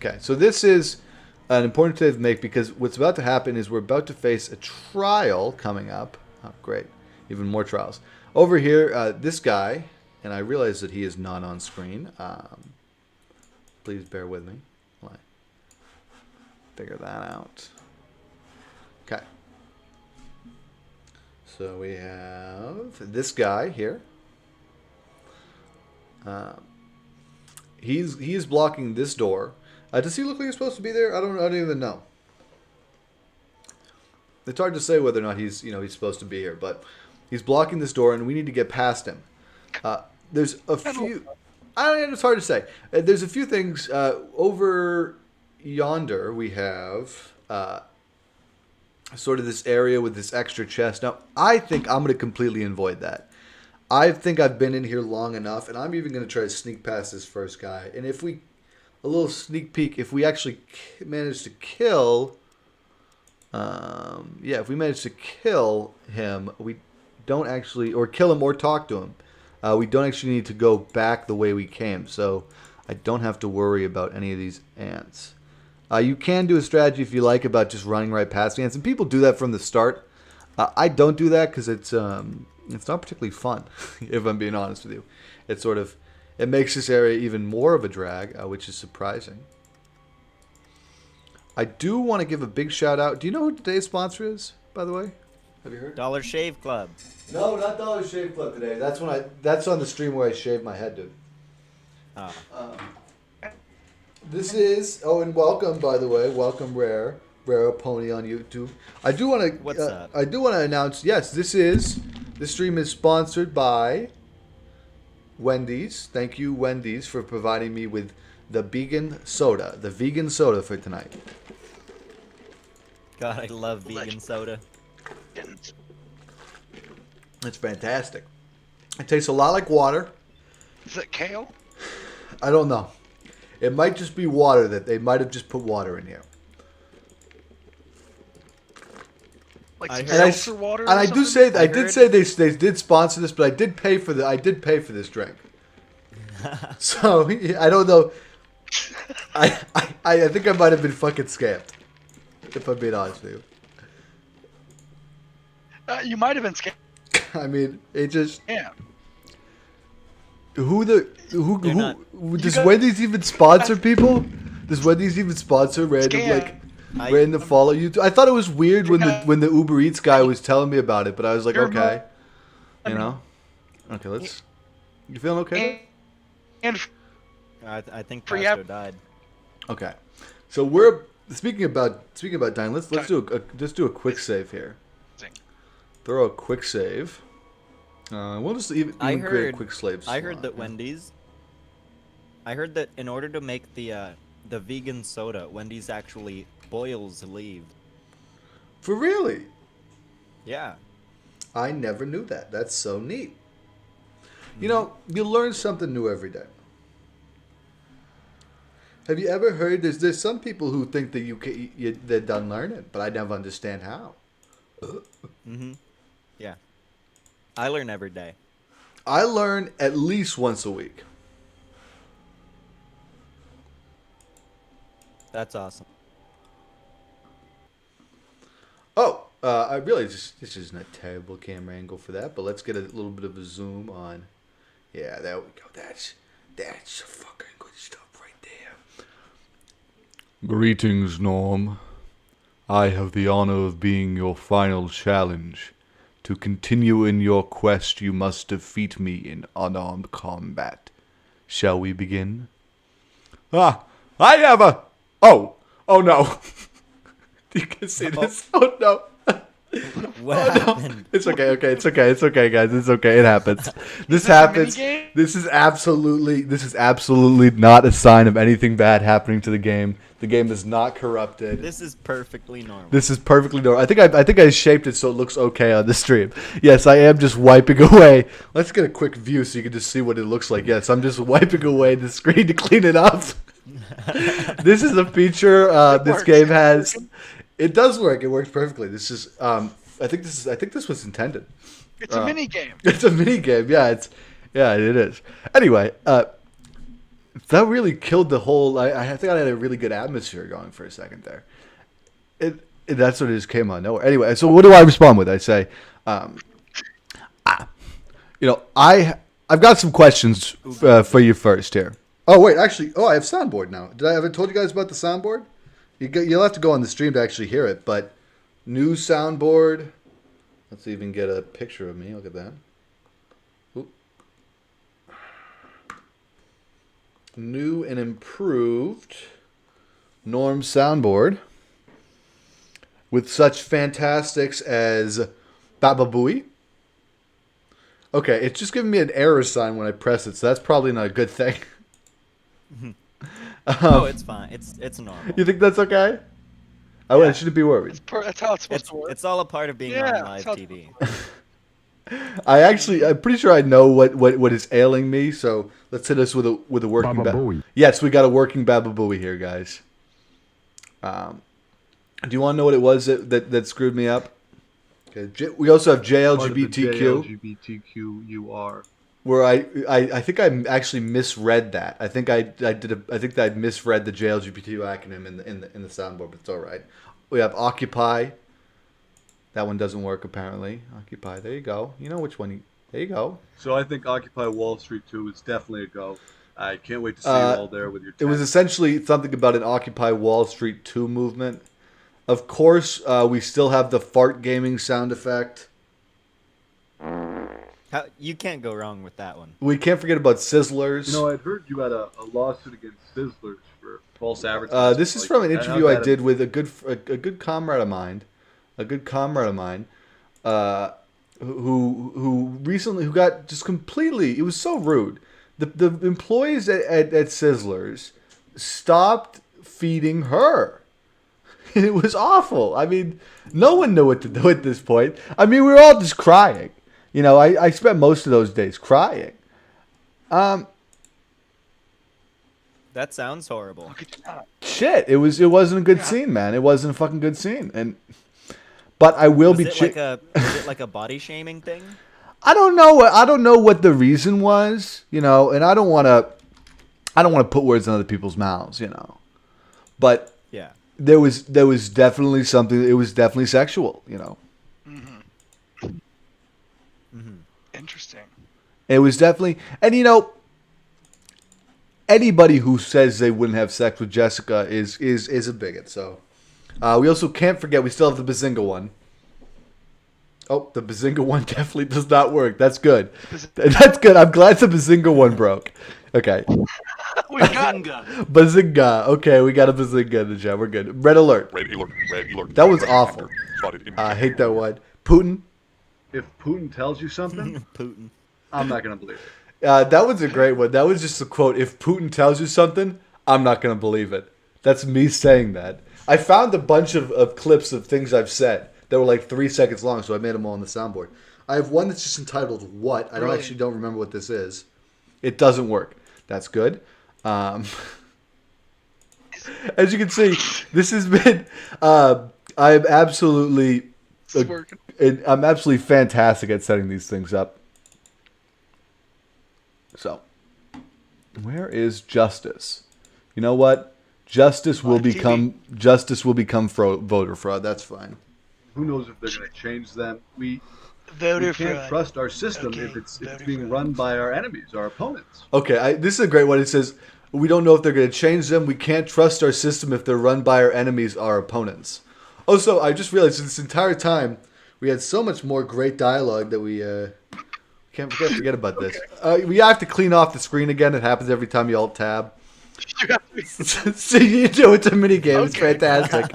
Okay, so this is an important save to make, because what's about to happen is we're about to face a trial coming up. Oh, great. Even more trials. Over here, this guy, and I realize that he is not on screen. Please bear with me while I figure that out. Okay. So we have this guy here. He is blocking this door. Does he look like he's supposed to be there? I don't even know. It's hard to say whether or not he's supposed to be here, but he's blocking this door, and we need to get past him. There's a few. I don't know. It's hard to say. There's a few things over yonder. We have sort of this area with this extra chest. Now, I think I'm going to completely avoid that. I think I've been in here long enough, and I'm even going to try to sneak past this first guy. And if a little sneak peek, if we actually manage to kill, if we manage to kill him, we don't actually, or kill him or talk to him, we don't actually need to go back the way we came. So I don't have to worry about any of these ants. You can do a strategy if you like about just running right past the ants, and people do that from the start. I don't do that because it's not particularly fun, if I'm being honest with you. It makes this area even more of a drag, which is surprising. I do want to give a big shout out. Do you know who today's sponsor is, by the way? Have you heard? Dollar Shave Club. No, not Dollar Shave Club today. That's on the stream where I shaved my head, dude. This is and welcome, by the way, welcome Rare Pony on YouTube. I do want to. What's up? I do want to announce. Yes, this stream is sponsored by Wendy's. Thank you, Wendy's, for providing me with the vegan soda for tonight. God, I love vegan soda. It's fantastic. It tastes a lot like water. Is it kale? I don't know. It might just be water, that they might have just put water in here. Like I some heard- seltzer water? And or I do something? say I did say they did sponsor this, but I did pay for this drink. So I don't know. I think I might have been fucking scammed, if I'm being honest with you. You might have been scared. I mean, it just. Yeah. Does Wendy's even sponsor people? Does Wendy's even sponsor random random follow you? I thought it was weird when the Uber Eats guy was telling me about it, but I was like, okay, okay, let's. You feeling okay? And I think Free Pastor app. died. Okay, so we're speaking about dying. Let's do a quick save here. Throw a quick save. We'll just even create a quick slave I heard slot, that yeah. Wendy's. I heard that in order to make the vegan soda, Wendy's actually boils leaves. For really? Yeah. I never knew that. That's so neat. You know, you learn something new every day. Have you ever heard? There's some people who think that they're done learning, but I never understand how. Yeah. I learn every day. I learn at least once a week. That's awesome. Oh, I realize this isn't a terrible camera angle for that, but let's get a little bit of a zoom on. Yeah, there we go. That's fucking good stuff right there. Greetings, Norm. I have the honor of being your final challenge. To continue in your quest, you must defeat me in unarmed combat. Shall we begin? I have a... Oh no. You can see this. Oh no. What happened? It's okay, guys. It's okay. It happens. This this a happens. minigame? This is absolutely not a sign of anything bad happening to the game. The game is not corrupted. This is perfectly normal. This is perfectly normal. I think I shaped it so it looks okay on the stream. Yes, I am just wiping away. Let's get a quick view so you can just see what it looks like. Yes, I'm just wiping away the screen to clean it up. This is a feature this works. game has. It does work. It works perfectly. This is I think this was intended. It's a mini game. It's a mini game. Yeah, it is. Anyway, that really killed the whole. I think I had a really good atmosphere going for a second there. That's what it just came out of nowhere. Anyway, so what do I respond with? I say, I've got some questions for you first here. Oh wait, actually, I have soundboard now. Did I ever told you guys about the soundboard? You'll have to go on the stream to actually hear it, but new soundboard. Let's even get a picture of me. Look at that. Oop. New and improved Norm soundboard with such fantastics as Baba Booey. Okay, it's just giving me an error sign when I press it, so that's probably not a good thing. Oh, it's fine. It's normal. You think that's okay? Oh, I shouldn't be worried. That's how it's supposed to work. It's all a part of being Yeah, on live that's how- TV. I'm pretty sure I know what is ailing me. So let's hit us with a working Baba Booey. Yes, we got a working Baba Booey here, guys. Do you want to know what it was that screwed me up? Okay. We also have JLGBTQ. JLGBTQUR. Where I think I actually misread that. I think I think that I misread the JLGBTQ acronym in the soundboard, but it's all right. We have Occupy. That one doesn't work apparently. Occupy. There you go. You know which one. There you go. So I think Occupy Wall Street 2 is definitely a go. I can't wait to see you all there with your It was essentially something about an Occupy Wall Street 2 movement. Of course, we still have the fart gaming sound effect. You can't go wrong with that one. We can't forget about Sizzlers. You know, I'd heard you had a lawsuit against Sizzlers for false advertising. This is from an interview I did with a good comrade of mine, who got just completely. It was so rude. The employees at Sizzlers stopped feeding her. It was awful. I mean, no one knew what to do at this point. I mean, we were all just crying. You know, I spent most of those days crying. That sounds horrible. Look at that. Shit, it wasn't a good scene, man. It wasn't a fucking good scene. But I will be. Was it like a body shaming thing? I don't know. I don't know what the reason was. You know, and I don't want to put words in other people's mouths. You know, but Yeah. there was definitely something. It was definitely sexual. You know. Interesting. It was definitely, and you know, anybody who says they wouldn't have sex with Jessica is a bigot. So, we also can't forget we still have the Bazinga one. Oh, the Bazinga one definitely does not work. That's good. That's good. I'm glad the Bazinga one broke. Okay. We got Bazinga. Okay, we got a Bazinga in the chat. We're good. Red alert. Red alert. That was awful. I hate that one. Putin. if Putin tells you something, Putin. I'm not gonna believe it. That was a great one. That was just a quote. If Putin tells you something, I'm not going to believe it. That's me saying that. I found a bunch of clips of things I've said that were like 3 seconds long, so I made them all on the soundboard. I have one that's just entitled "What." I don't remember what this is. It doesn't work. That's good. As you can see, this has been. I'm absolutely. It's working. I'm absolutely fantastic at setting these things up. So, where is justice? You know what? Justice will become voter fraud. That's fine. Who knows if they're gonna change them? We Voter can't fraud. trust our system Okay, if it's voter being fraud. run by our enemies, our opponents. Okay, this is a great one. It says, we don't know if they're going to change them. We can't trust our system if they're run by our enemies, our opponents. Also, I just realized this entire time, we had so much more great dialogue that we can't forget about this. We have to clean off the screen again. It happens every time you alt-tab. So you do it to minigame. It's Okay. fantastic.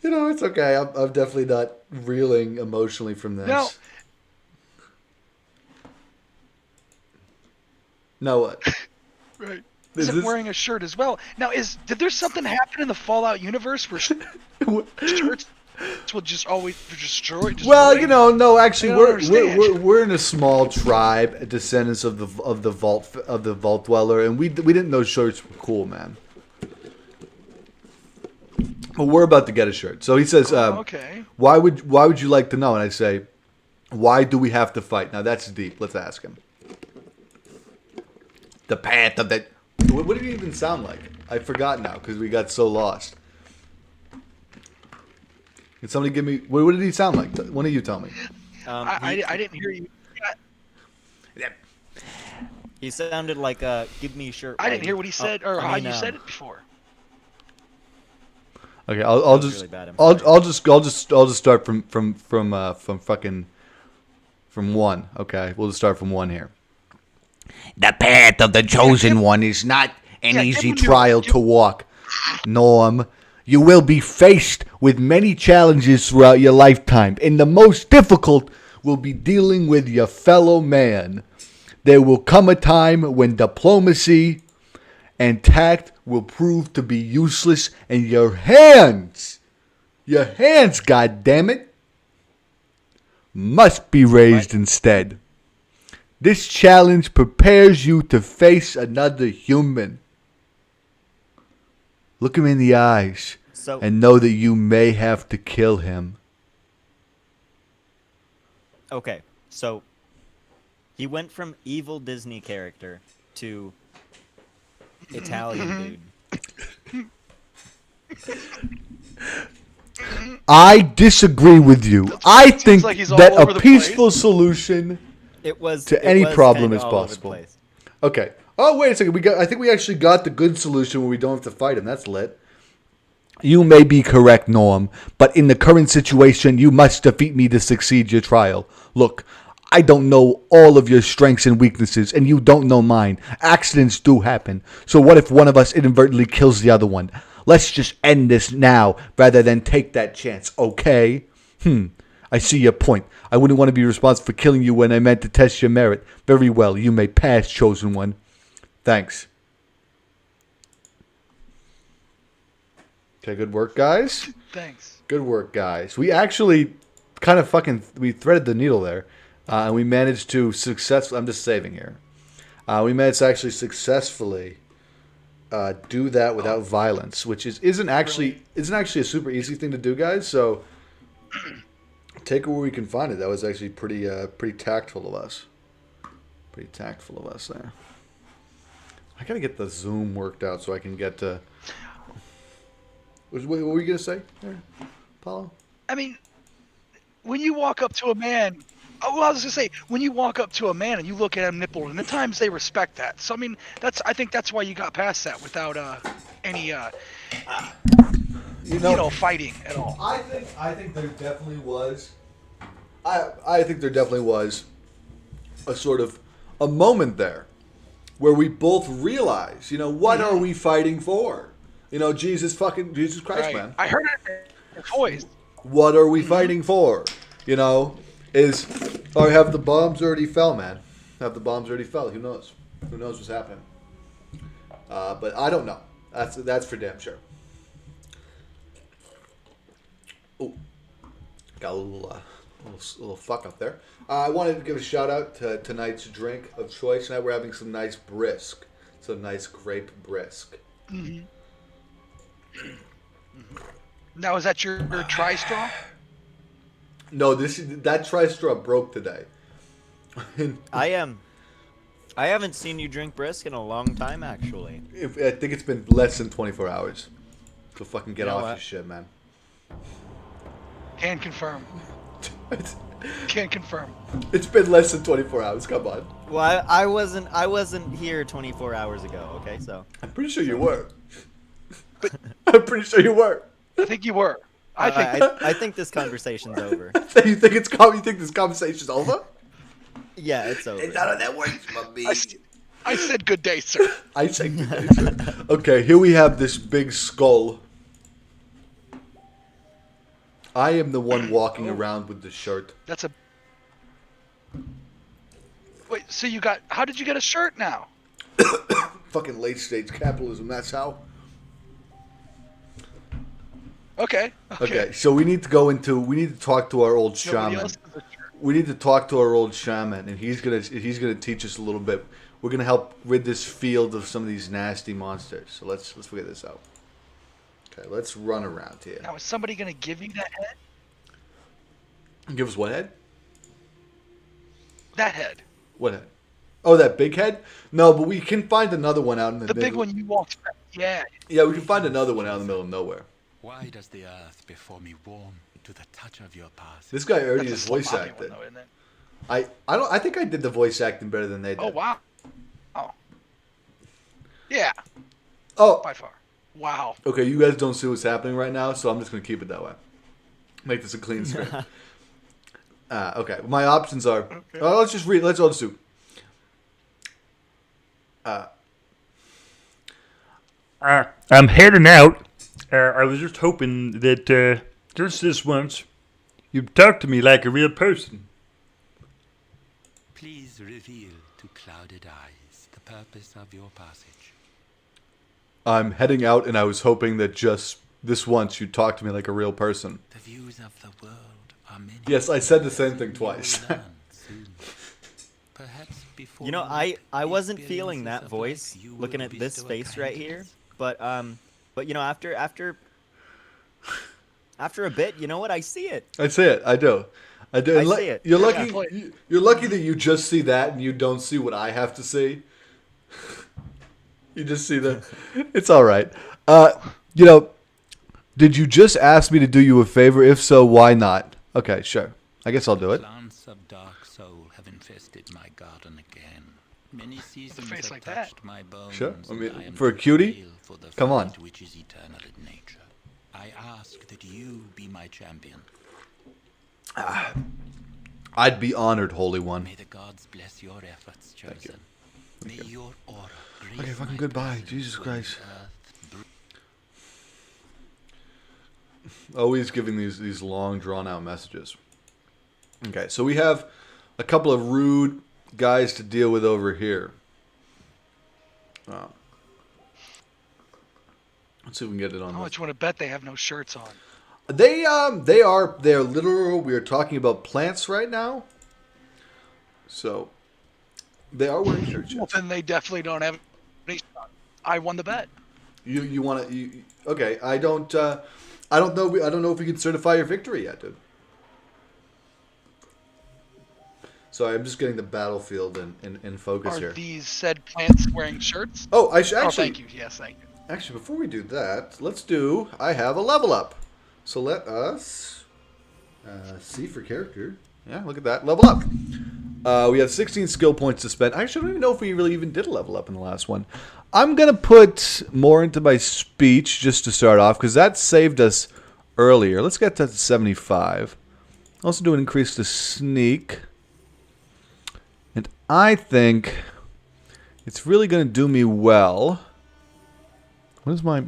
It's okay. I'm definitely not reeling emotionally from this. No. Now what? Right. Is Isn't this- wearing a shirt as well. Now, did there something happen in the Fallout universe where shirts will just always destroy? Well, no. Actually, I don't understand. we're in a small tribe, descendants of the vault dweller, and we didn't know shirts were cool, man. But we're about to get a shirt. So he says, okay. Why would you like to know? And I say, why do we have to fight? Now that's deep. Let's ask him. The path of the. What did he even sound like? I forgot now because we got so lost. Can somebody give me what did he sound like? One of you tell me. I didn't hear you. He sounded like give me shirt. I didn't hear what he said or how you said it. it before. Okay, I'll was just really bad, I'm I'll just start from one. Okay, we'll just start from one here. The path of the chosen one is not an easy trial to walk. Norm, you will be faced with many challenges throughout your lifetime, and the most difficult will be dealing with your fellow man. There will come a time when diplomacy and tact will prove to be useless, and your hands, goddammit, must be raised instead. This challenge prepares you to face another human. Look him in the eyes and know that you may have to kill him. Okay, so he went from evil Disney character to Italian dude. I disagree with you. I think like he's all that over a the peaceful solution It was to it any was problem kinda is all over the possible. place. Okay. Oh, wait a second. I think we actually got the good solution where we don't have to fight him. That's lit. You may be correct, Norm, but in the current situation, you must defeat me to succeed your trial. Look, I don't know all of your strengths and weaknesses, and you don't know mine. Accidents do happen. So what if one of us inadvertently kills the other one? Let's just end this now rather than take that chance, okay? I see your point. I wouldn't want to be responsible for killing you when I meant to test your merit. Very well, you may pass, chosen one. Thanks. Okay, good work, guys. Thanks. Good work, guys. We actually kind of we threaded the needle there. And we managed to successfully, I'm just saving here. We managed to actually successfully do that without violence, which isn't actually a super easy thing to do, guys. So take it where we can find it. That was actually pretty tactful of us. Pretty tactful of us there. I gotta get the zoom worked out so I can get to. What were you gonna say, there, Paulo? I mean, when you walk up to a man, I was gonna say, when you walk up to a man and you look at him nipple, and at times they respect that. So I mean, I think that's why you got past that without any fighting at all. I think there definitely was. I think there definitely was a sort of a moment there where we both realized, what are we fighting for? Jesus Christ, Right. man. I heard it in your voice. what are we fighting for? You know, or have the bombs already fell, man? Have the bombs already fell? Who knows? Who knows what's happening? But I don't know. That's for damn sure. Oh, got a little fuck up there. I wanted to give a shout out to tonight's drink of choice. Tonight we're having some nice brisk, some nice grape brisk. Mm-hmm. Now, is that your tri-straw? No, that tri-straw broke today. I haven't seen you drink brisk in a long time, actually. I think it's been less than 24 hours. So fucking get off your shit, man. Can confirm. Can confirm. It's been less than 24 hours. Come on. Well, I wasn't here 24 hours ago. Okay, so I'm pretty sure you were. I'm pretty sure you were. I think you were. I think this conversation's over. You think this conversation's over? Yeah, it's over. It's not how that works, my I said good day, sir. I said good day, sir. Okay, here we have this big skull. I am the one walking around with the shirt. That's a... Wait, so how did you get a shirt now? Fucking late stage capitalism, that's how. Okay. So we need to talk to our old shaman. else has a shirt. We need to talk to our old shaman, and he's gonna teach us a little bit. We're gonna help rid this field of some of these nasty monsters. So let's figure this out. Okay, let's run around here. Now, is somebody going to give you that head? Give us what head? That head. What head? Oh, that big head? No, but we can find another one out in the The middle. big one you walked back. Yeah. Yeah, we can find another one out in the middle of nowhere. Why does the earth before me warm to the touch of your path? This guy already That's is a voice sloppy acting. one, though, isn't it? I think I did the voice acting better than they did. Oh, wow. Oh. Yeah, Oh, by far. Wow. okay, you guys don't see what's happening right now, so I'm just going to keep it that way. Make this a clean screen. Okay, my options are... Okay. Let's just read. Let's all just do... I'm heading out. I was just hoping that just this once, you'd talk to me like a real person. Please reveal to clouded eyes the purpose of your passage. I'm heading out, and I was hoping that just this once you'd talk to me like a real person. The views of the world are many. Yes, I said the same thing twice. You will learn soon. Perhaps before You know, long, I the wasn't feeling experiences that of voice life you will looking at this bestow face right kindness. here, but you know, after a bit, you know what? I see it. I see it. I do. I see it. You're Yeah. lucky. You're lucky that you just see that and you don't see what I have to see. You just see the. It's all right. You know, did you just ask me to do you a favor? If so, why not? Okay, sure. I guess I'll do it. Plants of dark soul have infested my garden again. Many seasons face have like that. touched my bones. Sure. I and mean, am for a too cutie? frail for the Come on. fight which is eternal in nature. I ask that you be my champion. I'd be honored, Holy One. May the gods bless your efforts, you. chosen. May your aura grace Okay, fucking my goodbye. presence Jesus when Christ. earth Always giving these long, drawn-out messages. Okay, so we have a couple of rude guys to deal with over here. Let's see if we can get it on. How this. much you want to bet they have no shirts on? They're literal. We are talking about plants right now. So they are wearing shirts. Well, then they definitely don't have any shot. I won the bet. You want to? Okay, I don't know. I don't know if we can certify your victory yet, dude. Sorry, I'm just getting the battlefield in focus Are here. these said plants wearing shirts? Oh, I should actually. Oh, thank you. Yes, thank you. Actually, before we do that, let's do. I have a level up. So let us see for character. Yeah, look at that. Level up. We have 16 skill points to spend. Actually, I don't even know if we really even did a level up in the last one. I'm going to put more into my speech just to start off because that saved us earlier. Let's get that to 75. Also do an increase to sneak. And I think it's really going to do me well. What is my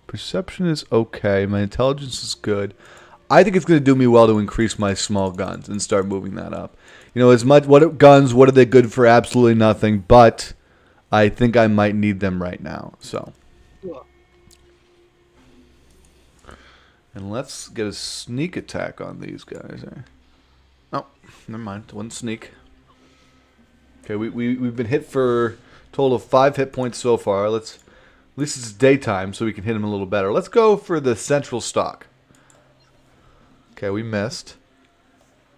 perception is okay. My intelligence is good. I think it's going to do me well to increase my small guns and start moving that up. You know, as much what are they good for? Absolutely nothing. But I think I might need them right now. So, and let's get a sneak attack on these guys. Oh, never mind. One sneak. Okay, we've been hit for a total of 5 hit points so far. At least it's daytime, so we can hit him a little better. Let's go for the central stock. Okay, we missed.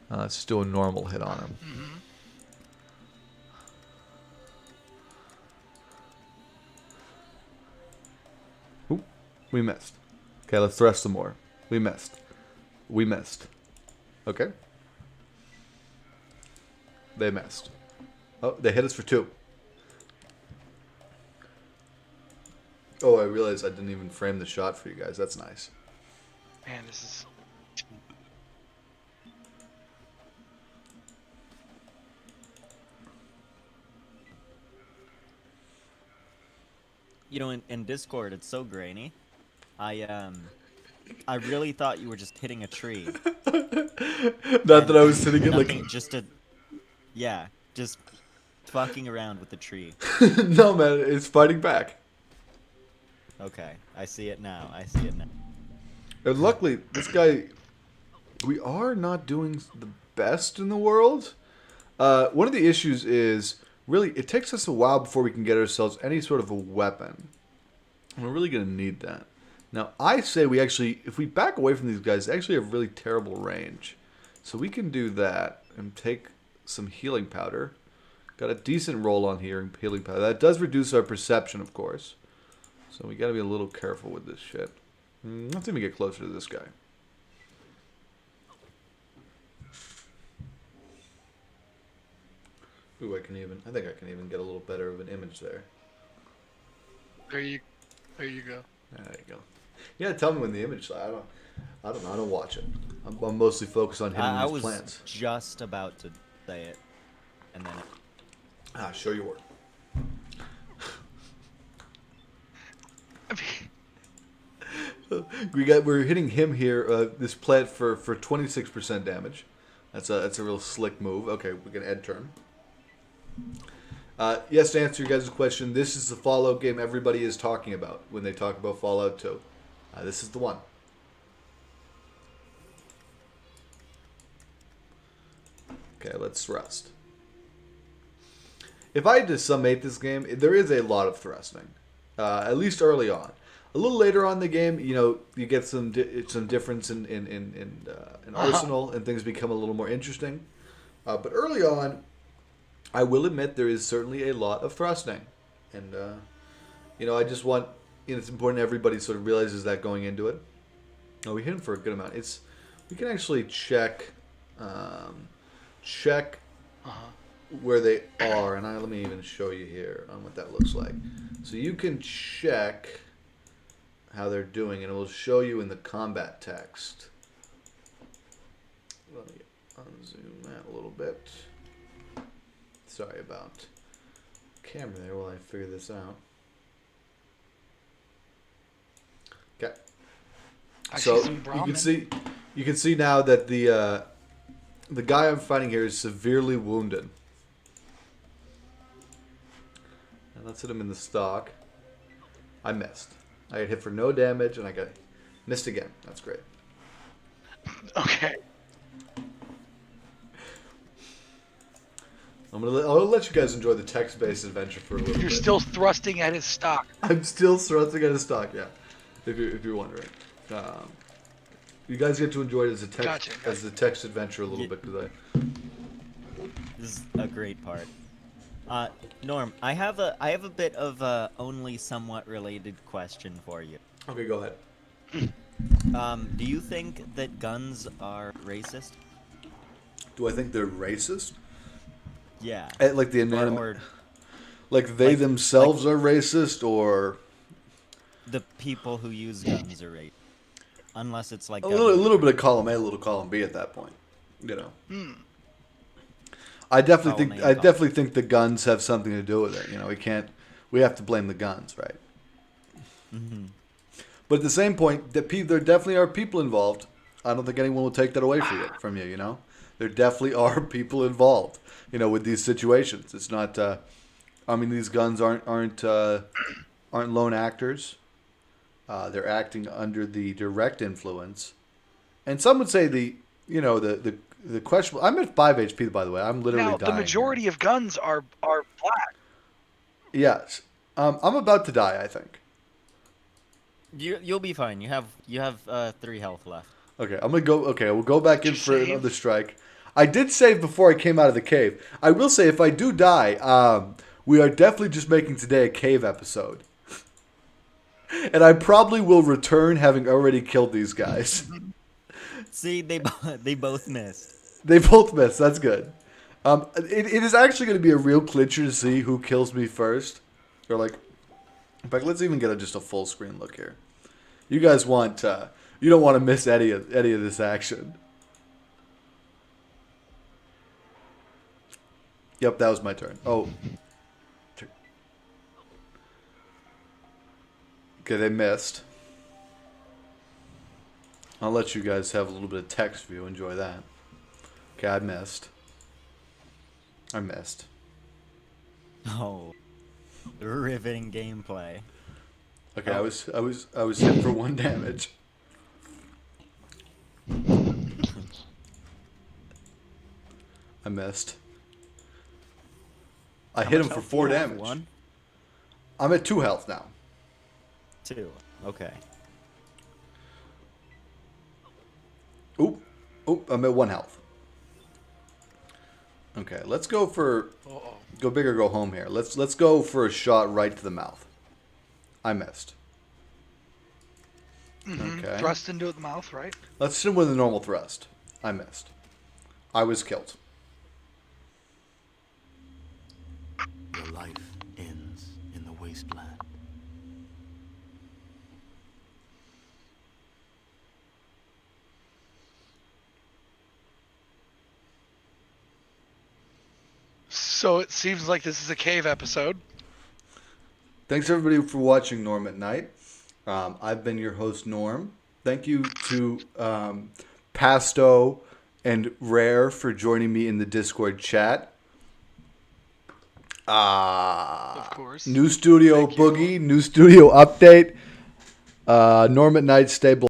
Let's just do a normal hit on him. Oop, we missed. Okay, let's thrust some more. We missed. We missed. Okay. They missed. Oh, they hit us for 2. Oh, I realized I didn't even frame the shot for you guys. That's nice. Man, this is. You know, in Discord, it's so grainy. I really thought you were just hitting a tree. Not that I was sitting it like. Yeah, just fucking around with the tree. No, man, it's fighting back. Okay, I see it now. And luckily, this guy, we are not doing the best in the world. One of the issues is, really, it takes us a while before we can get ourselves any sort of a weapon. And we're really going to need that. Now, I say we actually, if we back away from these guys, they actually have really terrible range. So we can do that and take some healing powder. Got a decent roll on here in healing powder. That does reduce our perception, of course. So we got to be a little careful with this shit. Let's even get closer to this guy. Ooh, I think I can even get a little better of an image there. There you go. There you go. Yeah, tell me when the image. I don't know. I don't watch it. I'm mostly focused on hitting these plants. I was just about to say it, and then. Sure you were. We're hitting him here. This plant for 26% damage. That's a real slick move. Okay, we can end turn. Yes, to answer your guys' question, this is the Fallout game everybody is talking about when they talk about Fallout 2. This is the one. Okay, let's thrust. If I had to summate this game, there is a lot of thrusting, at least early on. A little later on in the game, you know, you get some difference in arsenal, and things become a little more interesting. But early on, I will admit there is certainly a lot of thrusting, and you know, I just want. You know, it's important everybody sort of realizes that going into it. Oh, we hit him for a good amount. We can actually check where they are, and let me even show you here on what that looks like. So you can check how they're doing, and it will show you in the combat text. Let me unzoom that a little bit. Sorry about camera there while I figure this out. Okay. So you can see now that the guy I'm fighting here is severely wounded. And let's hit him in the stock. I missed. I got hit for no damage, and I got missed again. That's great. Okay. I'll let you guys enjoy the text-based adventure for a little bit. You're still thrusting at his stock. I'm still thrusting at his stock, yeah. If you're wondering. You guys get to enjoy it as a text adventure a little bit, because This is a great part. Norm, I have a bit of a only somewhat related question for you. Okay, go ahead. Do you think that guns are racist? Do I think they're racist? Yeah. Like the inanimate, like they themselves are racist, or the people who use guns are racist. Unless it's like a little bit of column A, a little column B at that point, you know. I definitely think the guns have something to do with it. You know, we have to blame the guns, right? Mm-hmm. But at the same point, there definitely are people involved. I don't think anyone will take that away from you. You know, there definitely are people involved. You know, with these situations, it's not. I mean, these guns aren't lone actors. They're acting under the direct influence, and some would say the questionable. I'm at 5 HP, by the way. I'm literally Now, dying. the majority of guns are black. Yes, I'm about to die. I think. You'll be fine. You have 3 health left. Okay, I'm gonna go. Okay, we'll go back in Did you for save? another strike. I did save before I came out of the cave. I will say, if I do die, we are definitely just making today a cave episode. And I probably will return having already killed these guys. See, they both missed. They both missed. That's good. It is actually going to be a real clincher to see who kills me first. Or like, in fact, let's even get just a full screen look here. You guys want, you don't want to miss any of this action. Yep, that was my turn. Oh. Okay, they missed. I'll let you guys have a little bit of text view. Enjoy that. Okay, I missed. Oh, riveting gameplay. Okay, I was hit for 1 damage. I missed. I hit him for 4 damage. 1? I'm at 2 health now. 2. Okay. Oop, I'm at 1 health. Okay, let's go for go big or go home here. Let's go for a shot right to the mouth. I missed. Okay. Thrust into the mouth, right? Let's hit him with a normal thrust. I missed. I was killed. Your life ends in the wasteland. So it seems like this is a cave episode. Thanks everybody for watching Norm at Night. I've been your host, Norm. Thank you to Pasto and Rare for joining me in the Discord chat. Of course. New studio Thank you. boogie, new studio update. Norm at Night, stay blessed.